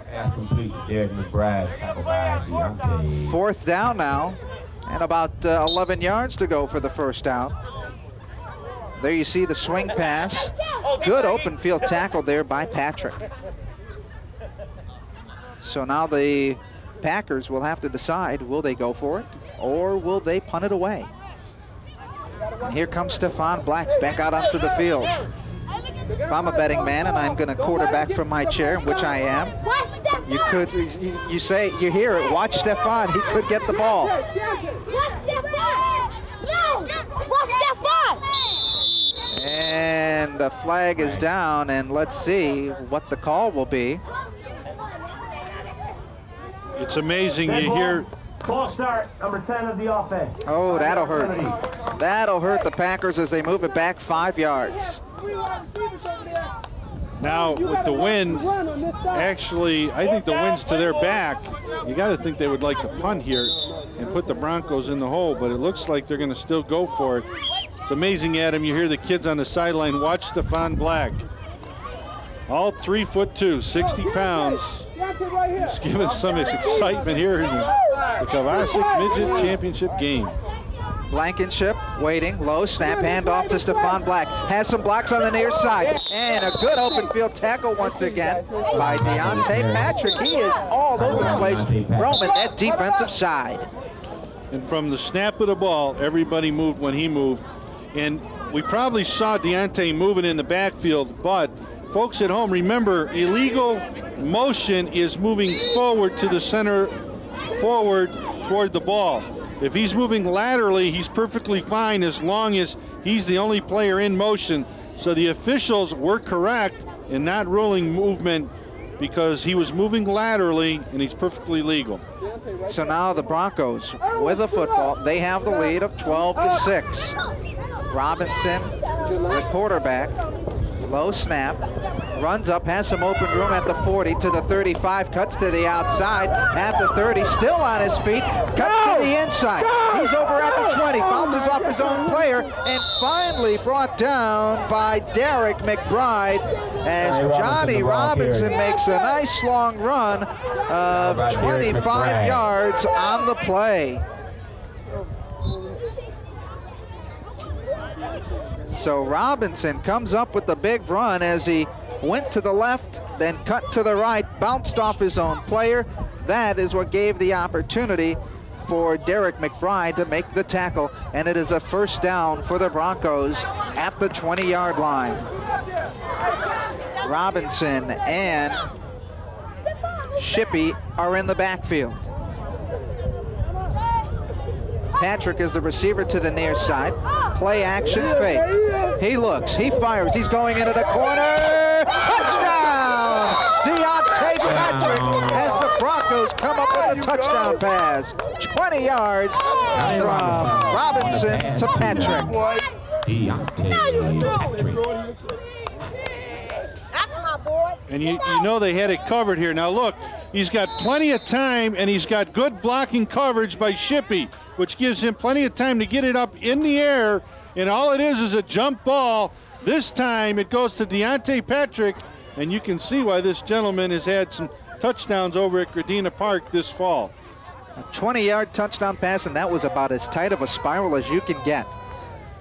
Pass complete to Derek McBride, tackle by Deontay. 4th down now, and about 11 yards to go for the first down. There you see the swing pass. Good open field tackle there by Patrick. So now the Packers will have to decide, will they go for it or will they punt it away? And here comes Stefan Black back out onto the field. If I'm a betting man and I'm going to quarterback from my chair, which I am, you could, you say, you hear it, watch Stefan, he could get the ball. And the flag is down, and let's see what the call will be. It's amazing you hear. Ball start, number 10 of the offense. Oh, that'll hurt. That'll hurt the Packers as they move it back 5 yards. Now, with the wind, actually, I think the wind's to their back. You got to think they would like to punt here and put the Broncos in the hole, but it looks like they're going to still go for it. It's amazing, Adam. You hear the kids on the sideline. Watch Stefan Black. All 3'2", 60 pounds. It's giving some excitement here in the Kovacic Midget Championship game. Blankenship waiting, low snap, handoff to Stefan Black. Has some blocks on the near side. And a good open field tackle once again by Deontay Patrick. He is all over the place, roaming that defensive side. And from the snap of the ball, everybody moved when he moved. And we probably saw Deontay moving in the backfield, but folks at home, remember, illegal motion is moving forward to the center, forward toward the ball. If he's moving laterally, he's perfectly fine as long as he's the only player in motion. So the officials were correct in not ruling movement because he was moving laterally and he's perfectly legal. So now the Broncos with a football, they have the lead of 12-6. Robinson, the quarterback, low snap, runs up, has some open room at the 40 to the 35, cuts to the outside, at the 30, still on his feet, cuts to the inside. He's over at the 20, bounces off his own player, and finally brought down by Derek McBride as Johnny Robinson makes a nice long run of 25 yards on the play. So Robinson comes up with the big run as he went to the left, then cut to the right, bounced off his own player. That is what gave the opportunity for Derek McBride to make the tackle, and it is a first down for the Broncos at the 20-yard line. Robinson and Shippey are in the backfield. Patrick is the receiver to the near side. Play action fake. He looks, he fires, he's going into the corner. Touchdown! Deontay Patrick as the Broncos come up with a touchdown pass. 20 yards from Robinson to Patrick. And you know they had it covered here. Now look, he's got plenty of time and he's got good blocking coverage by Shippey, which gives him plenty of time to get it up in the air, and all it is a jump ball. This time it goes to Deontay Patrick, and you can see why this gentleman has had some touchdowns over at Gradina Park this fall. A 20-yard touchdown pass, and that was about as tight of a spiral as you can get.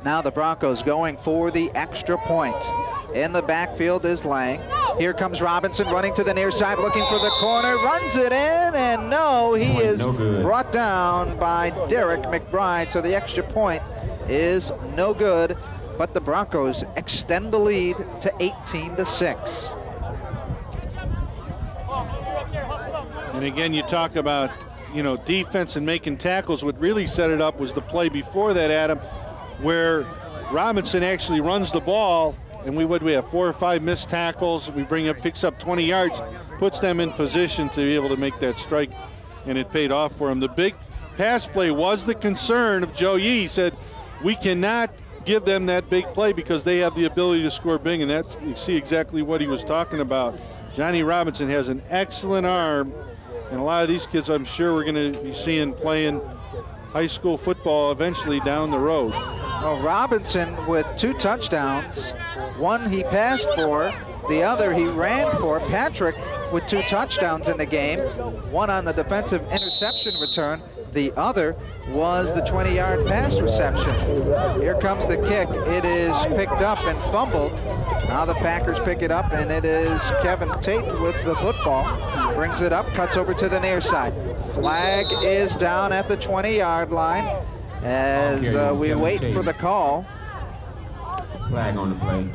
Now the Broncos going for the extra point. In the backfield is Lang. Here comes Robinson running to the near side, looking for the corner, runs it in, and no, he is brought down by Derek McBride. So the extra point is no good, but the Broncos extend the lead to 18-6. And again, you talk about, you know, defense and making tackles. What really set it up was the play before that, Adam, where Robinson actually runs the ball, and we have 4 or 5 missed tackles. We bring up, picks up 20 yards, puts them in position to be able to make that strike, and it paid off for him. The big pass play was the concern of Joe Yee. He said, we cannot give them that big play because they have the ability to score big, and that's, you see exactly what he was talking about. Johnny Robinson has an excellent arm, And a lot of these kids, I'm sure we're going to be seeing playing high school football eventually down the road. Well, Robinson with 2 touchdowns. One he passed for, the other he ran for. Patrick with 2 touchdowns in the game. One on the defensive interception return. The other was the 20-yard pass reception. Here comes the kick. It is picked up and fumbled. Now the Packers pick it up, and it is Kevin Tate with the football. Brings it up, cuts over to the near side. Flag is down at the 20-yard line as we wait for the call. Flag on the play.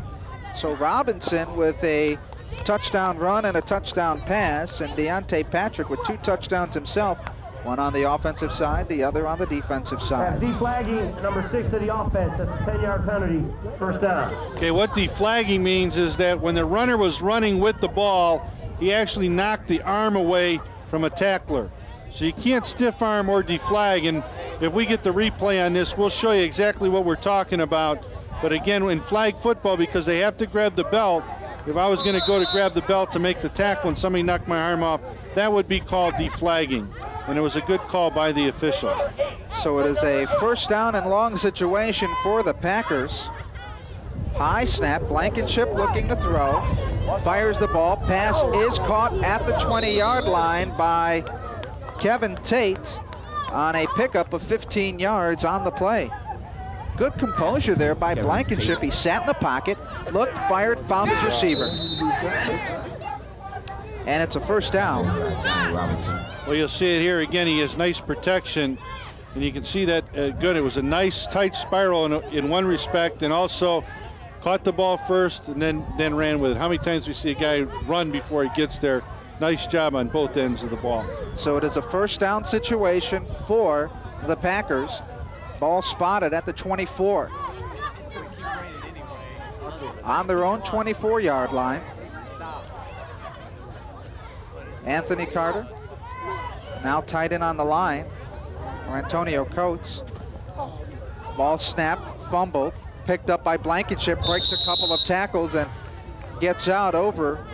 So Robinson with a touchdown run and a touchdown pass, and Deontay Patrick with 2 touchdowns himself. One on the offensive side, the other on the defensive side. Deflagging number 6 of the offense. That's a 10-yard penalty, first down. Okay, what deflagging means is that when the runner was running with the ball, he actually knocked the arm away from a tackler. So you can't stiff arm or deflag, and if we get the replay on this, we'll show you exactly what we're talking about. But again, in flag football, because they have to grab the belt, if I was going to go to grab the belt to make the tackle and somebody knocked my arm off, that would be called deflagging. And it was a good call by the official. So it is a first down and long situation for the Packers. High snap, Blankenship looking to throw. Fires the ball, pass is caught at the 20-yard line by Kevin Tate on a pickup of 15 yards on the play. Good composure there by Blankenship. He sat in the pocket, looked, fired, found his receiver. And it's a first down. Well, you'll see it here again. He has nice protection, and you can see that good. It was a nice tight spiral in one respect, and also caught the ball first and then ran with it. How many times we see a guy run before he gets there? Nice job on both ends of the ball. So it is a first down situation for the Packers. Ball spotted at the 24. On their own 24-yard line. Anthony Carter now tight end on the line, or Antonio Coates. Ball snapped, fumbled, picked up by Blankenship, breaks a couple of tackles and gets out over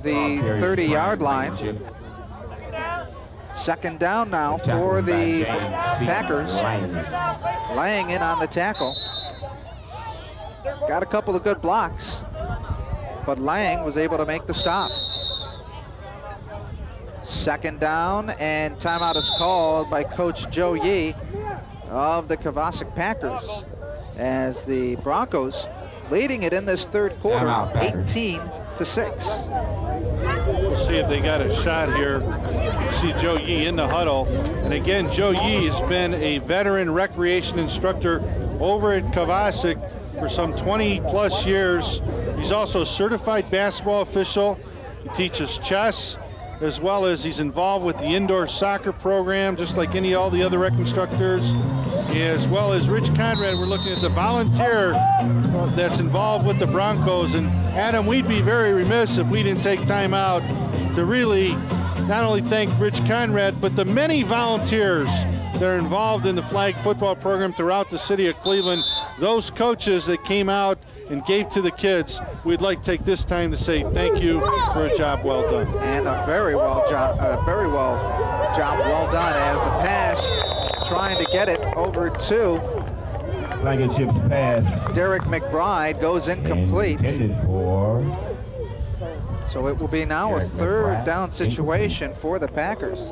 the 30-yard line. Second down now for the Packers. Laying in on the tackle. Got a couple of good blocks, but Lang was able to make the stop. Second down, and timeout is called by Coach Joe Yee of the Kovacic Packers, as the Broncos leading it in this third quarter, 18-6. We'll see if they got a shot here. You see Joe Yee in the huddle. And again, Joe Yee has been a veteran recreation instructor over at Kovacic for some 20-plus years. He's also a certified basketball official. He teaches chess, as well as he's involved with the indoor soccer program, just like all the other rec instructors, as well as Rich Conrad. We're looking at the volunteer that's involved with the Broncos. And Adam, we'd be very remiss if we didn't take time out to really not only thank Rich Conrad, but the many volunteers that are involved in the flag football program throughout the city of Cleveland. Those coaches that came out and gave to the kids, we'd like to take this time to say thank you for a job well done. And a very well job well done, as the pass trying to get it over to Blankenship's pass. Derek McBride goes incomplete. So it will be now a third down situation for the Packers.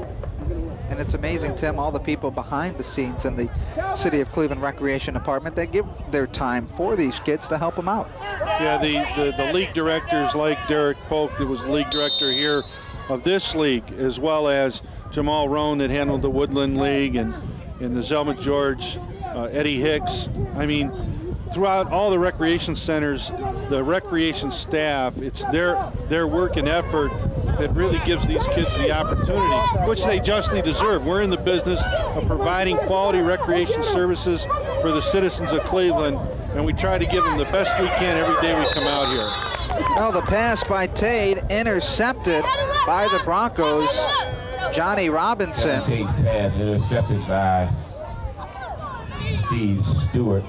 And it's amazing, Tim, all the people behind the scenes in the City of Cleveland Recreation Department, they give their time for these kids to help them out. Yeah, the league directors like Derek Polk, that was the league director here of this league, as well as Jamal Rohn that handled the Woodland League, and the Zelma George, Eddie Hicks. I mean, throughout all the recreation centers, the recreation staff, it's their work and effort that really gives these kids the opportunity, which they justly deserve. We're in the business of providing quality recreation services for the citizens of Cleveland, and we try to give them the best we can every day we come out here. Well, the pass by Tate intercepted by the Broncos. Johnny Robinson. Tate's pass intercepted by Steve Stewart.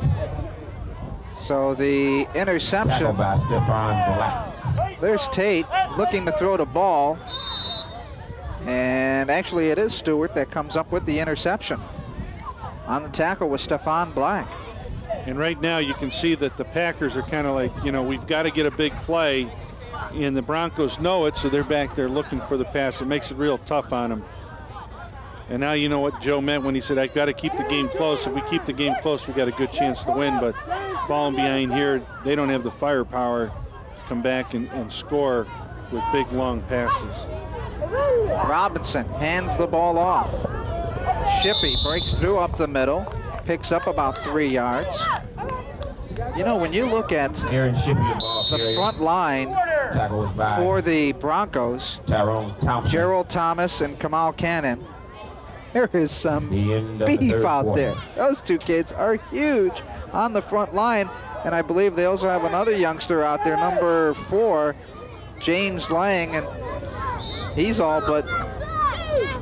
So the interception. Tackled by Stephon Black. There's Tate looking to throw the ball. And actually, it is Stewart that comes up with the interception. On the tackle was Stephon Black. And right now you can see that the Packers are kind of like, you know, we've got to get a big play. And the Broncos know it, so they're back there looking for the pass. It makes it real tough on them. And now you know what Joe meant when he said, I've got to keep the game close. If we keep the game close, we got a good chance to win. But falling behind here, they don't have the firepower to come back and score with big, long passes. Robinson hands the ball off. Shippey breaks through up the middle, picks up about 3 yards. You know, when you look at the front line for the Broncos, Gerald Thomas and Kamal Cannon, there is some beef out there. Those two kids are huge on the front line, and I believe they also have another youngster out there, number 4, James Lang, and he's all but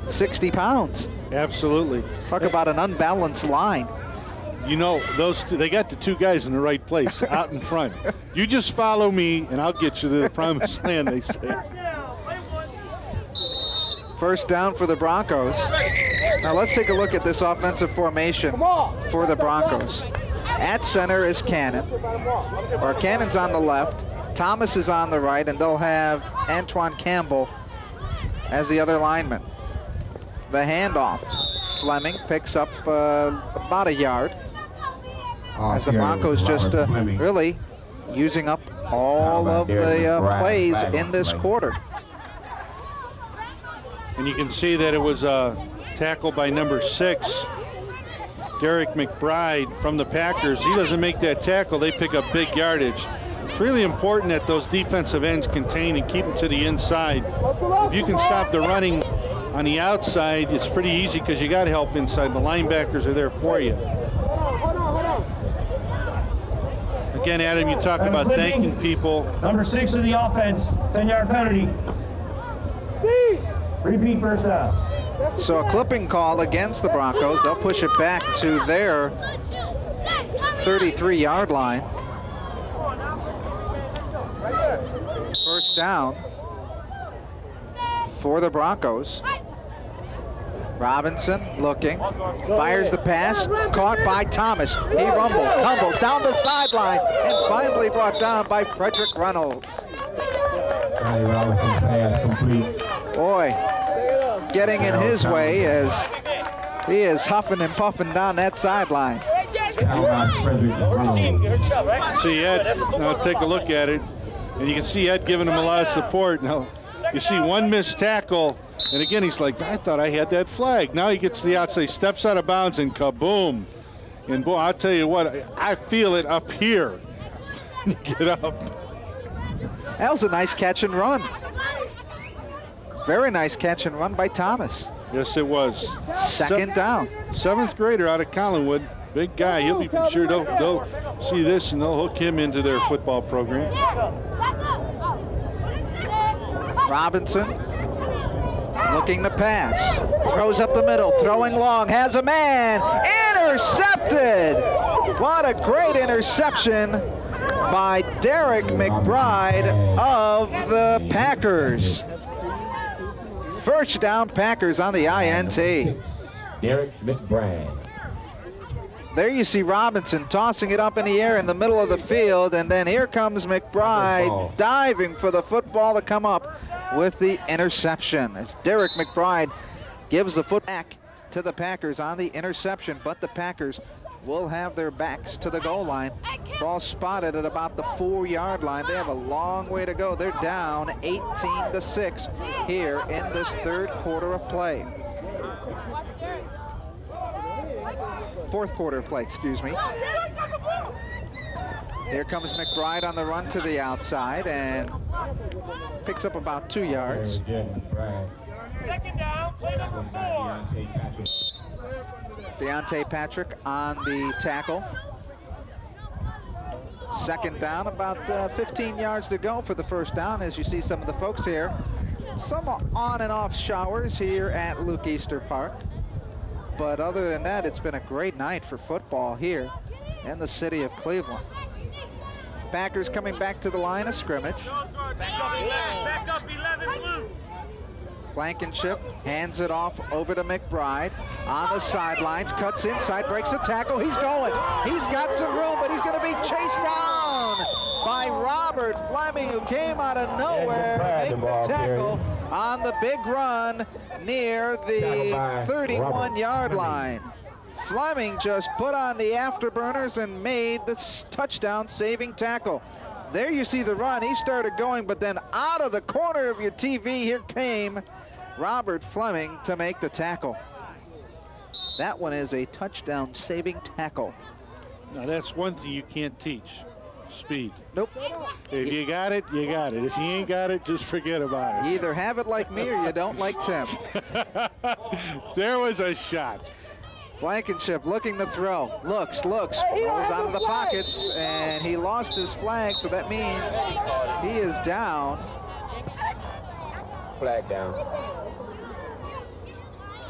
60 pounds. Absolutely. Talk about an unbalanced line. You know, those two, they got the two guys in the right place, out in front. You just follow me, and I'll get you to the promised land, they say. First down for the Broncos. Now let's take a look at this offensive formation for the Broncos. At center is Cannon, or Cannon's on the left, Thomas is on the right, and they'll have Antoine Campbell as the other lineman. The handoff, Fleming picks up about a yard, as the Broncos just really using up all of the plays in this quarter. And you can see that it was a tackle by number 6, Derek McBride from the Packers. He doesn't make that tackle, they pick up big yardage. It's really important that those defensive ends contain and keep them to the inside. If you can stop the running on the outside, it's pretty easy because you got help inside. The linebackers are there for you. Again, Adam, you talk about thanking people. Number 6 in the offense, 10-yard penalty. Repeat first down. So a clipping call against the Broncos. They'll push it back to their 33-yard line. First down for the Broncos. Robinson looking, fires the pass, caught by Thomas. He rumbles, tumbles down the sideline, and finally brought down by Frederick Reynolds. Robinson's pass complete. Boy, getting in his way as he is huffing and puffing down that sideline. See Ed, now take a look at it, and you can see Ed giving him a lot of support. Now, you see one missed tackle, and again, he's like, I thought I had that flag. Now he gets to the outside, steps out of bounds, and kaboom. And boy, I'll tell you what, I feel it up here. Get up. That was a nice catch and run. Very nice catch and run by Thomas. Yes, it was. Second down. 7th grader out of Collinwood. Big guy. He'll be sure they'll see this and they'll hook him into their football program. Robinson looking to pass. Throws up the middle, throwing long, has a man. Intercepted! What a great interception by Derek McBride of the Packers. First down, Packers on the INT. Derek McBride. There you see Robinson tossing it up in the air in the middle of the field, and then here comes McBride diving for the football to come up with the interception. As Derek McBride gives the foot back to the Packers on the interception, but the Packers will have their backs to the goal line. Ball spotted at about the 4-yard line. They have a long way to go. They're down 18-6 here in this third quarter of play. Fourth quarter of play, excuse me. Here comes McBride on the run to the outside and picks up about 2 yards. Second down, play number 4. Deontay Patrick on the tackle. Second down, about 15 yards to go for the first down. As you see some of the folks here, some on and off showers here at Luke Easter Park. But other than that, it's been a great night for football here in the city of Cleveland. Packers coming back to the line of scrimmage. Back up 11, blue. Blankenship hands it off over to McBride on the sidelines, cuts inside, breaks the tackle. He's going. He's got some room, but he's going to be chased down by Robert Fleming, who came out of nowhere to make the tackle on the big run near the 31-yard line. Fleming just put on the afterburners and made the touchdown-saving tackle. There you see the run. He started going, but then out of the corner of your TV, here came Robert Fleming to make the tackle. That one is a touchdown-saving tackle. Now, that's one thing you can't teach, speed. Nope. If you got it, you got it. If you ain't got it, just forget about it. You either have it like me or you don't like Tim. There was a shot. Blankenship looking to throw, looks, rolls out of the pockets, and he lost his flag, so that means he is down. Flag down.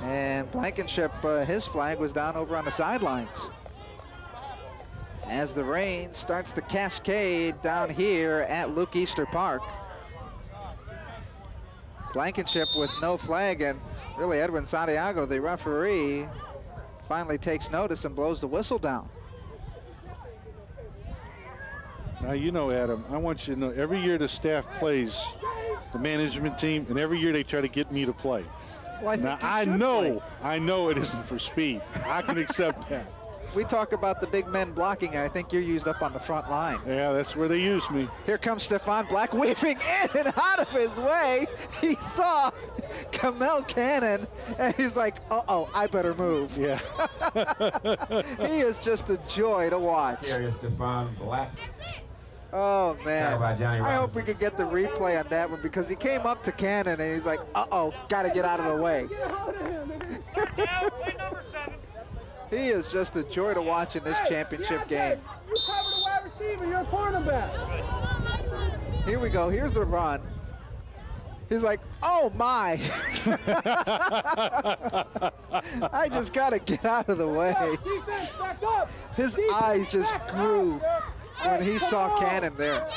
And Blankenship, his flag was down over on the sidelines. As the rain starts to cascade down here at Luke Easter Park. Blankenship with no flag, and really Edwin Santiago, the referee, finally takes notice and blows the whistle down. Now, you know, Adam, I want you to know, every year the staff plays the management team, and every year they try to get me to play. Well, now, I know it isn't for speed. I can accept that. We talk about the big men blocking. I think you're used up on the front line. Yeah, that's where they use me. Here comes Stefan Black weaving in and out of his way. He saw Kamel Cannon, and he's like, uh-oh, I better move. Yeah. He is just a joy to watch. Here is Stefan Black. Oh, man. I hope we Robinson. could get the replay on that one, because he came up to Cannon, and he's like, uh-oh, got to get out of the way. He is just a joy to watch in this championship game. You cover the wide receiver, you're a cornerback. Here we go, here's the run. He's like, oh my. I just gotta get out of the way. Defense, back up. His eyes just grew when he saw Cannon there.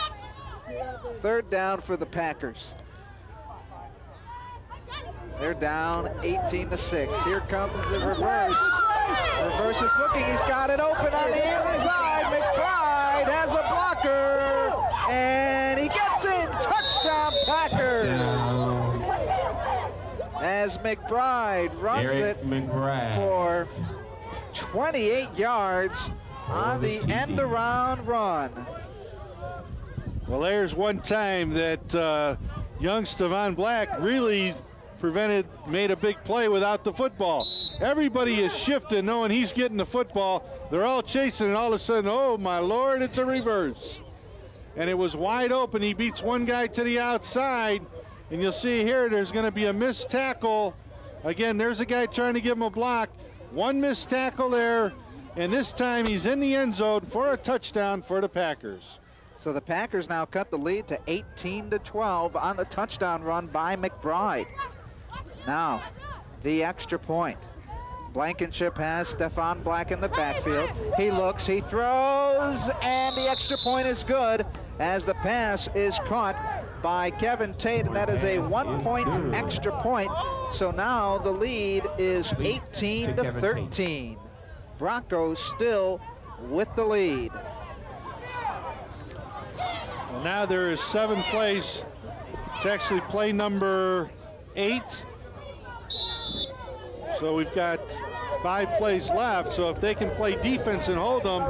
Third down for the Packers. They're down 18-6. Here comes the reverse. Reverse is looking, he's got it open on the inside. McBride has a blocker, and he gets in. Touchdown, Packers. As McBride runs it for 28 yards on the end-around run. Well, there's one time that young Stefan Black really made a big play without the football. Everybody is shifting, knowing he's getting the football. They're all chasing, and all of a sudden, oh my Lord, it's a reverse. And it was wide open. He beats one guy to the outside, and you'll see here there's going to be a missed tackle. Again, there's a guy trying to give him a block. One missed tackle there, and this time he's in the end zone for a touchdown for the Packers. So the Packers now cut the lead to 18-12 on the touchdown run by McBride. Now, the extra point. Blankenship has Stefan Black in the backfield. He looks, he throws, and the extra point is good as the pass is caught by Kevin Tate, and that is a 1-point extra point. So now the lead is 18-13. Broncos still with the lead. Well, now there is 7 plays. It's actually play number 8. So we've got 5 plays left. So if they can play defense and hold them,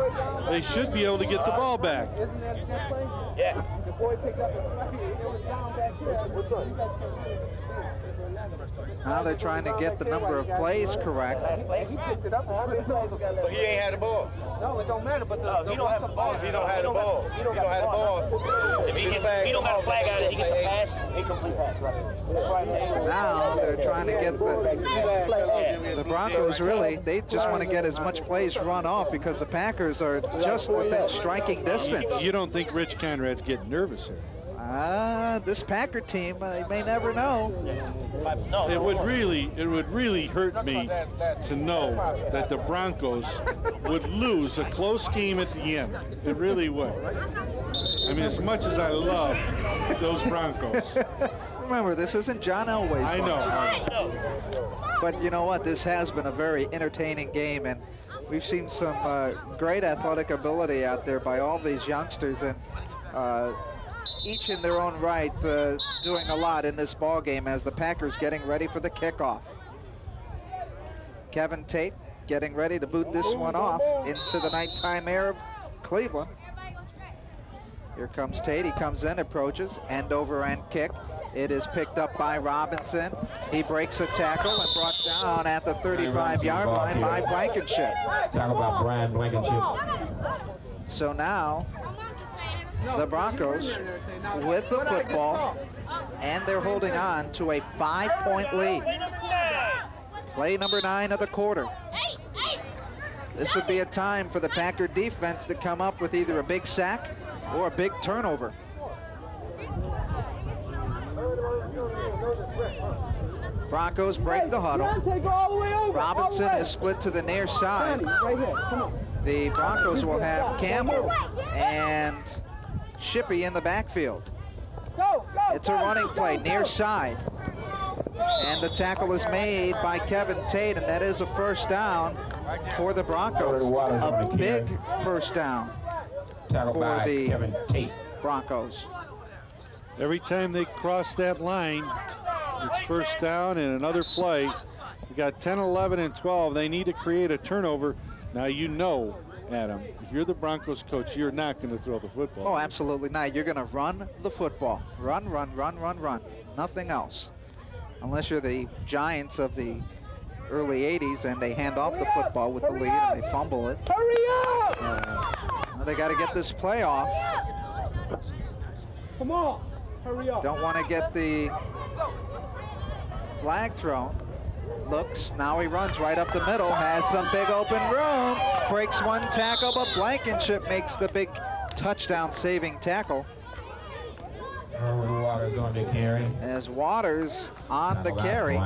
they should be able to get the ball back. Isn't that a good play? Yeah. Before he picked up his flag, it was down back here. Now they're trying to get the number of plays correct. He picked it up. But he ain't had the ball. No, it don't matter. But he don't have the ball. If he don't have the ball, He don't have the ball. If he don't got a flag out, he gets a pass, incomplete pass, right? Now they're trying to get the Broncos really, they just want to get as much plays run off because the Packers are just within striking distance. You don't think Rich Conrad's getting nervous here? This Packer team, you may never know. It would really hurt me to know that the Broncos would lose a close game at the end. It really would. I mean, as much as I love those Broncos. Remember, this isn't John Elway's I know. But you know what? This has been a very entertaining game, and we've seen some great athletic ability out there by all these youngsters, and each in their own right doing a lot in this ball game as the Packers getting ready for the kickoff. Kevin Tate getting ready to boot this one off into the nighttime air of Cleveland. Here comes Tate. He comes in, approaches, end over end kick. It is picked up by Robinson. He breaks a tackle and brought down at the 35-yard line by Blankenship. Talk about Brian Blankenship. So now the Broncos with the football, and they're holding on to a 5-point lead. Play number 9 of the quarter. This would be a time for the Packer defense to come up with either a big sack or a big turnover. Broncos break the huddle. Robinson is split to the near side. The Broncos will have Campbell and Shippey in the backfield. It's a running play near side. And the tackle is made by Kevin Tate, and that is a first down for the Broncos. A big first down for the Broncos. Every time they cross that line, it's first down and another play. We got 10, 11, and 12. They need to create a turnover. Now, you know, Adam, if you're the Broncos coach, you're not going to throw the football. Oh, absolutely not. You're going to run the football. Run, run, run, run, run. Nothing else. Unless you're the Giants of the early 80s and they hand off the football with the lead and they fumble it. Hurry up! They got to get this play off. Come on, hurry up. Don't want to get the flag thrown. Looks, now he runs right up the middle, has some big open room, breaks one tackle, but Blankenship makes the big touchdown saving tackle. Waters on the carry. As Waters on the carry.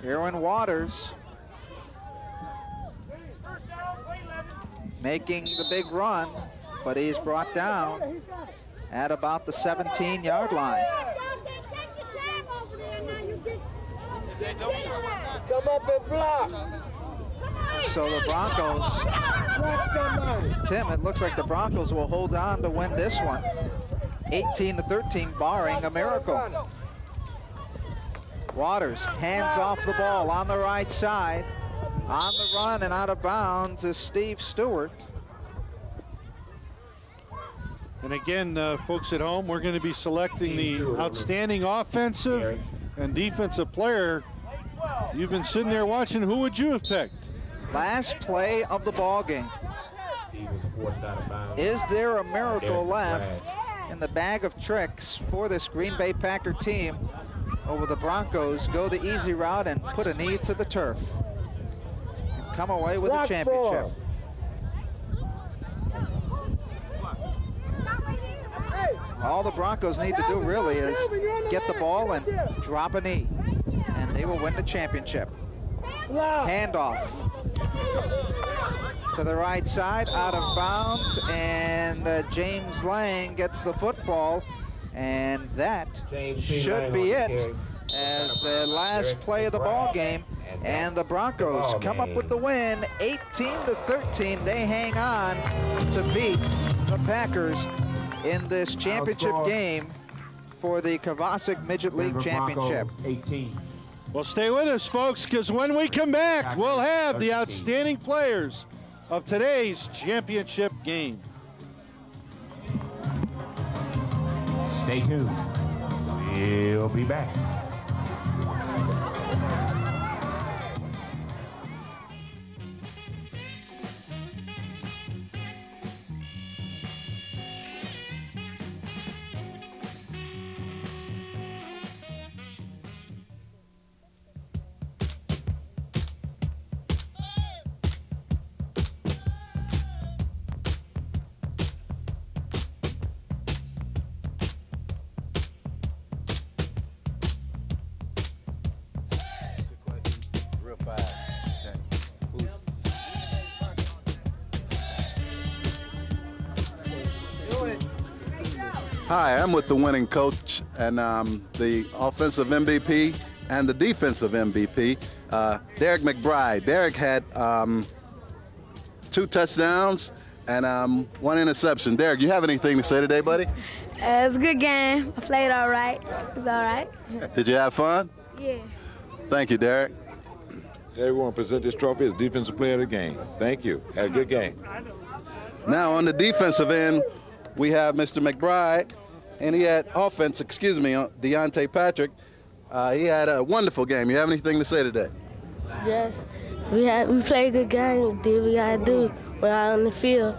Aaron Waters making the big run, but he's brought down at about the 17-yard line. Come up and block. So the Broncos, Tim, it looks like the Broncos will hold on to win this one. 18-13, barring a miracle. Waters hands off the ball on the right side. On the run and out of bounds is Steve Stewart. And again, folks at home, we're going to be selecting the outstanding offensive and defensive player. You've been sitting there watching. Who would you have picked? Last play of the ball game. Is there a miracle left in the bag of tricks for this Green Bay Packer team? Or will the Broncos go the easy route and put a knee to the turf and come away with a championship? All the Broncos need to do really is get the ball and drop a knee, and they will win the championship. Handoff to the right side, out of bounds, and James Lang gets the football, and that should be it as the last play of the ball game. And the Broncos come up with the win, 18-13. They hang on to beat the Packers in this championship game for the Kovacic Midget League Championship. 18. Well, stay with us, folks, because when we come back, we'll have the outstanding players of today's championship game. Stay tuned. We'll be back. Hi, I'm with the winning coach and the offensive MVP and the defensive MVP, Derek McBride. Derek had 2 touchdowns and 1 interception. Derek, you have anything to say today, buddy? It was a good game. I played all right. It's all right. Did you have fun? Yeah. Thank you, Derek. Derek, we want to present this trophy as Defensive Player of the Game. Thank you. Had a good game. Now on the defensive end, we have Mr. McBride, and he had offense, Deontay Patrick. He had a wonderful game. You have anything to say today? Yes. We played a good game. Did what we got to do. We're out on the field.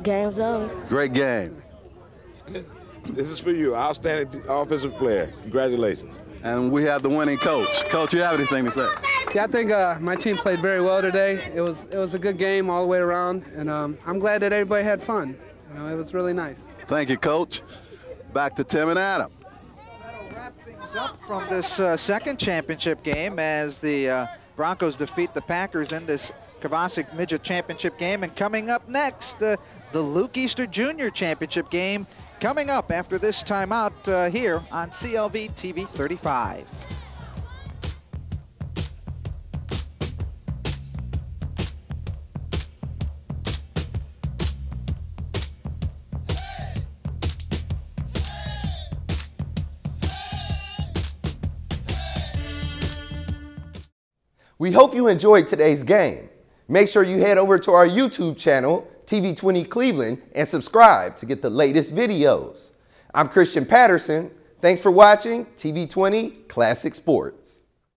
Game's over. Great game. This is for you, outstanding offensive player. Congratulations. And we have the winning coach. Coach, you have anything to say? Yeah, I think my team played very well today. It was a good game all the way around, and I'm glad that everybody had fun. You know, it was really nice. Thank you, Coach. Back to Tim and Adam. That'll wrap things up from this second championship game as the Broncos defeat the Packers in this Kovacic Midget Championship game. And coming up next, the Luke Easter Jr. Championship game coming up after this timeout here on CLV TV 35. We hope you enjoyed today's game. Make sure you head over to our YouTube channel, TV20 Cleveland, and subscribe to get the latest videos. I'm Christian Patterson. Thanks for watching TV20 Classic Sports.